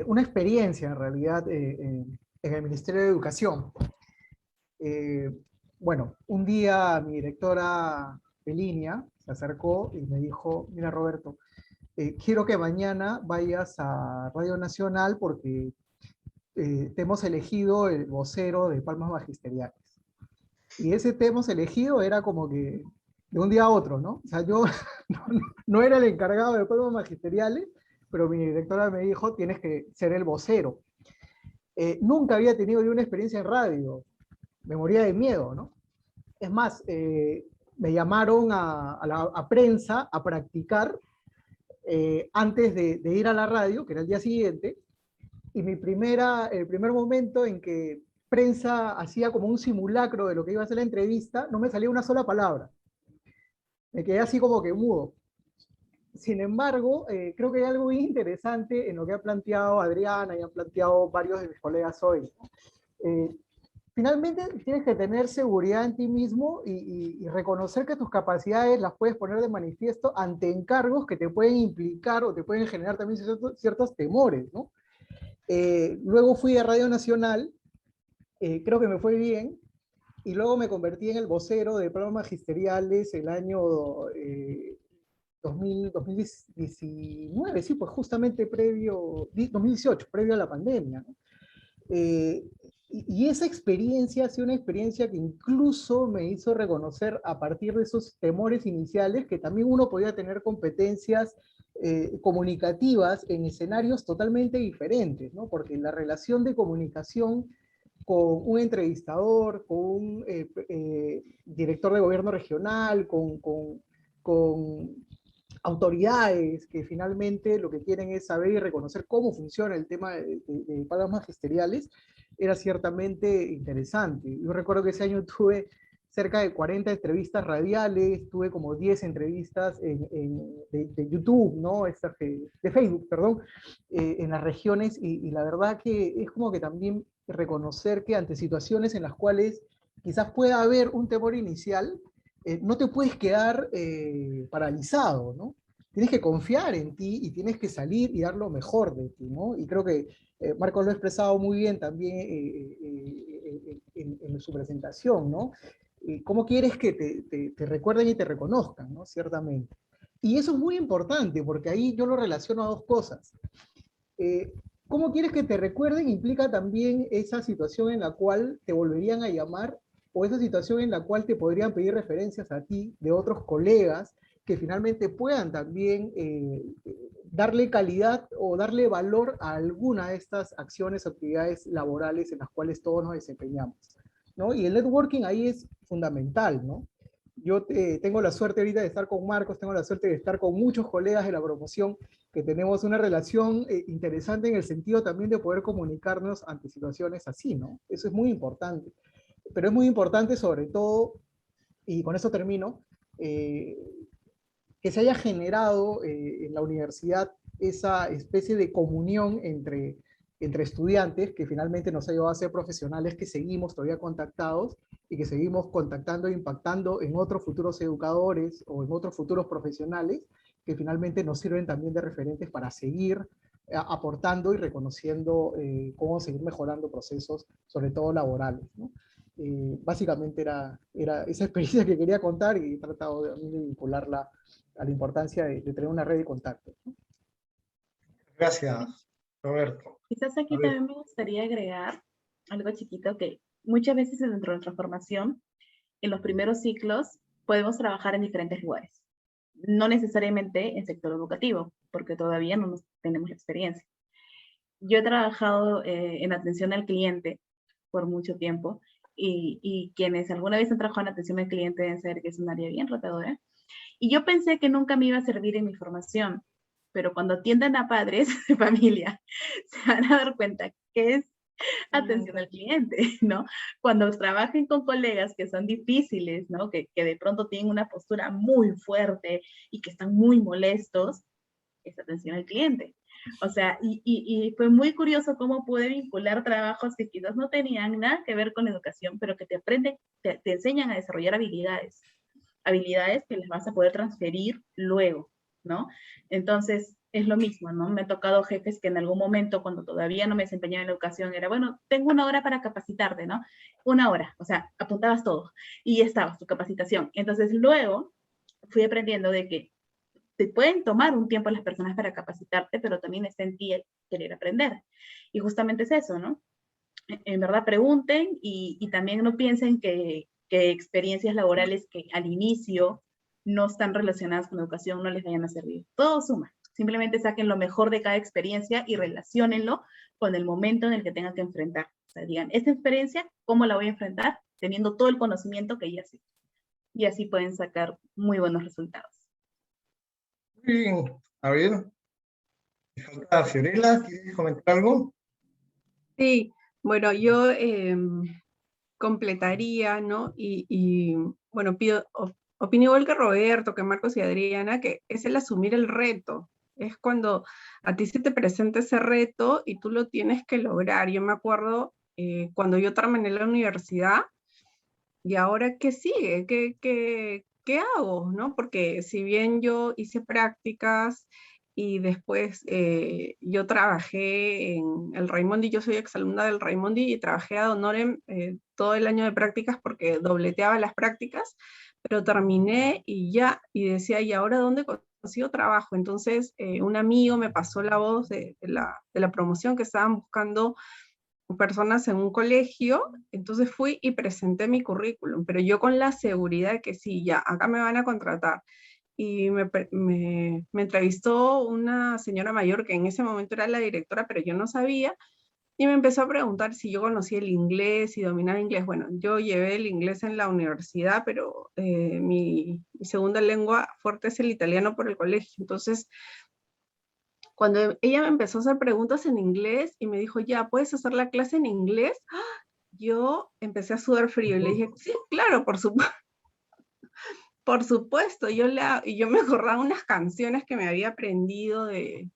Una experiencia, en realidad, en el Ministerio de Educación. Eh, bueno, un día mi directora de línea se acercó y me dijo, mira Roberto, quiero que mañana vayas a Radio Nacional porque te hemos elegido el vocero de Palmas Magisteriales. Y ese te hemos elegido era como que de un día a otro, ¿no? O sea, yo no era el encargado de Palmas Magisteriales, pero mi directora me dijo, tienes que ser el vocero. Nunca había tenido yo una experiencia en radio, me moría de miedo, ¿no? Es más, me llamaron a prensa a practicar antes de ir a la radio, que era el día siguiente, y el primer momento en que prensa hacía como un simulacro de lo que iba a ser la entrevista, no me salía una sola palabra. Me quedé así como que mudo. Sin embargo, creo que hay algo bien interesante en lo que ha planteado Adriana y han planteado varios de mis colegas hoy. Eh, Finalmente tienes que tener seguridad en ti mismo y reconocer que tus capacidades las puedes poner de manifiesto ante encargos que te pueden implicar o te pueden generar también ciertos temores, ¿no? Luego fui a Radio Nacional, creo que me fue bien, y luego me convertí en el vocero de programas magisteriales el año 2019, sí, pues justamente 2018, previo a la pandemia, ¿no? Y esa experiencia ha sido una experiencia que incluso me hizo reconocer a partir de esos temores iniciales que también uno podía tener competencias comunicativas en escenarios totalmente diferentes, ¿no? Porque la relación de comunicación con un entrevistador, con un director de gobierno regional, con autoridades que finalmente lo que quieren es saber y reconocer cómo funciona el tema de palabras magisteriales, era ciertamente interesante. Yo recuerdo que ese año tuve cerca de 40 entrevistas radiales, tuve como 10 entrevistas de YouTube, ¿no? De Facebook, perdón, en las regiones, y la verdad que es como que también reconocer que ante situaciones en las cuales quizás pueda haber un temor inicial, no te puedes quedar paralizado, ¿no? Tienes que confiar en ti y tienes que salir y dar lo mejor de ti, ¿no? Y creo que Marcos lo ha expresado muy bien también en su presentación, ¿no? ¿Cómo quieres que te recuerden y te reconozcan, ¿no? Ciertamente. Y eso es muy importante, porque ahí yo lo relaciono a dos cosas. ¿Cómo quieres que te recuerden? Implica también esa situación en la cual te volverían a llamar o esa situación en la cual te podrían pedir referencias a ti de otros colegas que finalmente puedan también darle calidad o darle valor a alguna de estas acciones o actividades laborales en las cuales todos nos desempeñamos, ¿no? Y el networking ahí es fundamental, ¿no? Yo tengo la suerte ahorita de estar con Marcos, tengo la suerte de estar con muchos colegas de la promoción que tenemos una relación interesante en el sentido también de poder comunicarnos ante situaciones así, ¿no? Eso es muy importante. Pero es muy importante sobre todo, y con eso termino, que se haya generado en la universidad esa especie de comunión entre estudiantes que finalmente nos ha llevado a ser profesionales que seguimos todavía contactados y que seguimos contactando e impactando en otros futuros educadores o en otros futuros profesionales que finalmente nos sirven también de referentes para seguir aportando y reconociendo cómo seguir mejorando procesos, sobre todo laborales, ¿no? Básicamente era esa experiencia que quería contar y he tratado de vincularla a la importancia de tener una red de contactos, ¿no? Gracias, Roberto. Quizás aquí también me gustaría agregar algo chiquito que muchas veces dentro de nuestra formación, en los primeros ciclos, podemos trabajar en diferentes lugares. No necesariamente en sector educativo, porque todavía no tenemos la experiencia. Yo he trabajado en atención al cliente por mucho tiempo y quienes alguna vez han trabajado en atención al cliente deben saber que es un área bien retadora. Y yo pensé que nunca me iba a servir en mi formación, pero cuando atiendan a padres de familia, se van a dar cuenta que es atención al cliente, ¿no? Cuando trabajen con colegas que son difíciles, ¿no? Que de pronto tienen una postura muy fuerte y que están muy molestos, es atención al cliente. O sea, y fue muy curioso cómo pude vincular trabajos que quizás no tenían nada que ver con educación, pero que te enseñan a desarrollar habilidades que les vas a poder transferir luego, ¿no? Entonces, es lo mismo, ¿no? Me ha tocado jefes que en algún momento, cuando todavía no me desempeñaba en la educación, era, bueno, tengo 1 hora para capacitarte, ¿no? 1 hora, o sea, apuntabas todo y ya estabas, tu capacitación. Entonces, luego fui aprendiendo de que te pueden tomar un tiempo las personas para capacitarte, pero también está en ti el querer aprender. Y justamente es eso, ¿no? En verdad pregunten y también no piensen que experiencias laborales que al inicio no están relacionadas con educación no les vayan a servir. Todo suma. Simplemente saquen lo mejor de cada experiencia y relaciónenlo con el momento en el que tengan que enfrentar. O sea, digan, esta experiencia, ¿cómo la voy a enfrentar? Teniendo todo el conocimiento que ya sé. Y así pueden sacar muy buenos resultados. Muy bien, a ver. Me falta Fiorella, ¿quieres comentar algo? Sí, bueno, yo completaría, ¿no? Bueno, opino igual que Roberto, que Marcos y Adriana, que es el asumir el reto. Es cuando a ti se te presenta ese reto y tú lo tienes que lograr. Yo me acuerdo cuando yo terminé la universidad, ¿y ahora qué sigue? ¿Qué hago? ¿No? Porque si bien yo hice prácticas y después yo trabajé en el Raimondi, yo soy exalumna del Raimondi y trabajé ad honorem todo el año de prácticas porque dobleteaba las prácticas, pero terminé y ya, y decía, ¿y ahora dónde consigo trabajo? Entonces un amigo me pasó la voz de la promoción que estaban buscando personas en un colegio, entonces fui y presenté mi currículum, pero yo con la seguridad de que sí, ya, acá me van a contratar. Y me entrevistó una señora mayor que en ese momento era la directora, pero yo no sabía, y me empezó a preguntar si yo conocía el inglés, si dominaba inglés. Bueno, yo llevé el inglés en la universidad, pero mi segunda lengua fuerte es el italiano por el colegio, entonces cuando ella me empezó a hacer preguntas en inglés y me dijo, ya, ¿puedes hacer la clase en inglés? Yo empecé a sudar frío y le dije, sí, claro, por supuesto. Yo me acordaba unas canciones que me había aprendido de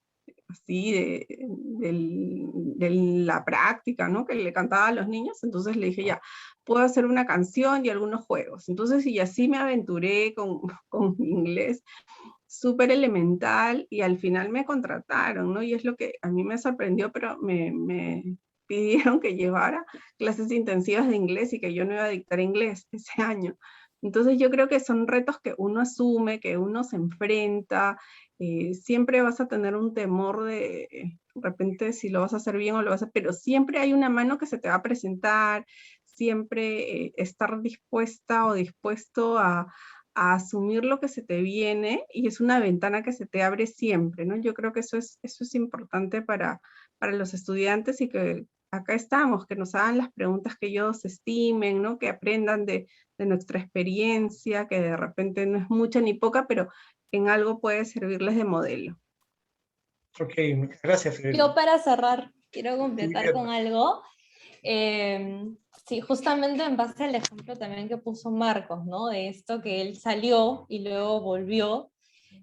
la práctica, ¿no? Que le cantaba a los niños. Entonces le dije, ya, puedo hacer una canción y algunos juegos. Entonces, y así me aventuré con inglés súper elemental y al final me contrataron, ¿no? Y es lo que a mí me sorprendió, pero me pidieron que llevara clases intensivas de inglés y que yo no iba a dictar inglés ese año. Entonces yo creo que son retos que uno asume, que uno se enfrenta, siempre vas a tener un temor de repente si lo vas a hacer bien o lo vas a hacer, pero siempre hay una mano que se te va a presentar, siempre estar dispuesta o dispuesto a asumir lo que se te viene y es una ventana que se te abre siempre, ¿no? Yo creo que eso es importante para los estudiantes y que acá estamos, que nos hagan las preguntas que ellos estimen, ¿no? Que aprendan de nuestra experiencia, que de repente no es mucha ni poca, pero en algo puede servirles de modelo. Ok, muchas gracias, Fiorella. Yo para cerrar quiero completar Sí, con algo. Sí, justamente en base al ejemplo también que puso Marcos, ¿no? De esto que él salió y luego volvió.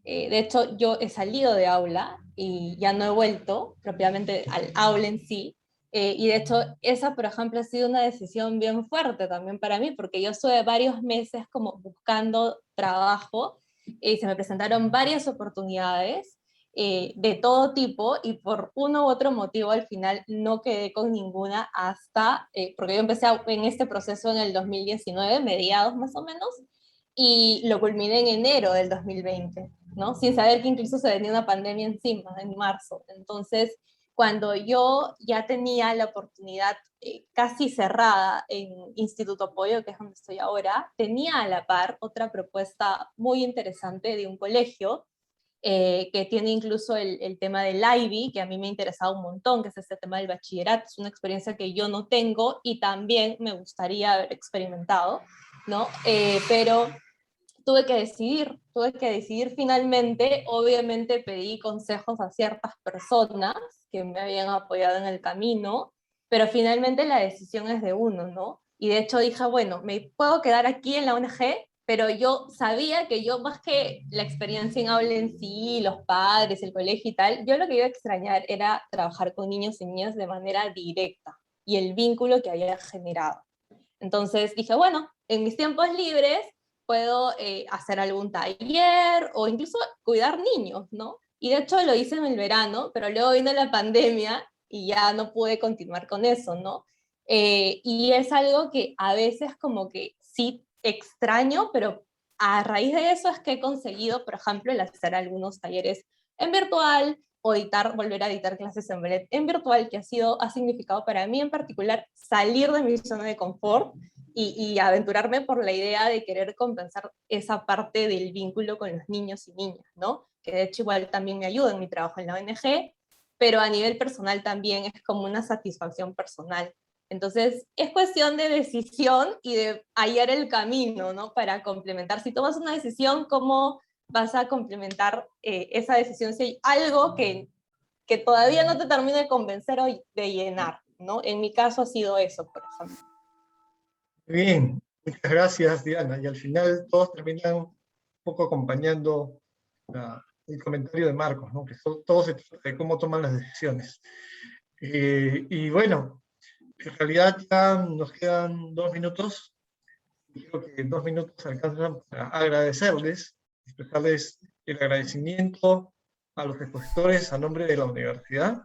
De hecho, yo he salido de aula y ya no he vuelto propiamente al aula en sí. Y de hecho, esa, por ejemplo, ha sido una decisión bien fuerte también para mí, porque yo estuve varios meses como buscando trabajo y se me presentaron varias oportunidades de todo tipo y por uno u otro motivo al final no quedé con ninguna hasta, porque yo empecé en este proceso en el 2019, mediados más o menos, y lo culminé en enero del 2020, ¿no? Sin saber que incluso se venía una pandemia encima, en marzo. Entonces, cuando yo ya tenía la oportunidad casi cerrada en Instituto Apoyo, que es donde estoy ahora, tenía a la par otra propuesta muy interesante de un colegio que tiene incluso el tema del IB, que a mí me ha interesado un montón, que es este tema del bachillerato. Es una experiencia que yo no tengo y también me gustaría haber experimentado, ¿no? Pero tuve que decidir finalmente. Obviamente pedí consejos a ciertas personas que me habían apoyado en el camino, pero finalmente la decisión es de uno, ¿no? Y de hecho dije, bueno, me puedo quedar aquí en la ONG, pero yo sabía que yo, más que la experiencia en aula en sí, los padres, el colegio y tal, yo lo que iba a extrañar era trabajar con niños y niñas de manera directa y el vínculo que había generado. Entonces dije, bueno, en mis tiempos libres puedo hacer algún taller o incluso cuidar niños, ¿no? Y de hecho lo hice en el verano, pero luego vino la pandemia y ya no pude continuar con eso, ¿no? Y es algo que a veces como que sí extraño, pero a raíz de eso es que he conseguido, por ejemplo, el hacer algunos talleres en virtual o volver a editar clases en ballet en virtual, que ha significado para mí en particular salir de mi zona de confort y aventurarme por la idea de querer compensar esa parte del vínculo con los niños y niñas, ¿no? Que de hecho igual también me ayuda en mi trabajo en la ONG, pero a nivel personal también es como una satisfacción personal. Entonces, es cuestión de decisión y de hallar el camino, ¿no? Para complementar. Si tomas una decisión, ¿cómo vas a complementar esa decisión si hay algo que todavía no te termina de convencer o de llenar, ¿no? En mi caso ha sido eso, por ejemplo. Muy bien, muchas gracias, Diana. Y al final todos terminan un poco acompañando el comentario de Marcos, ¿no? Que todo se trata de cómo toman las decisiones. Y bueno, en realidad ya nos quedan 2 minutos. Creo que 2 minutos alcanzan para agradecerles, expresarles el agradecimiento a los expositores a nombre de la universidad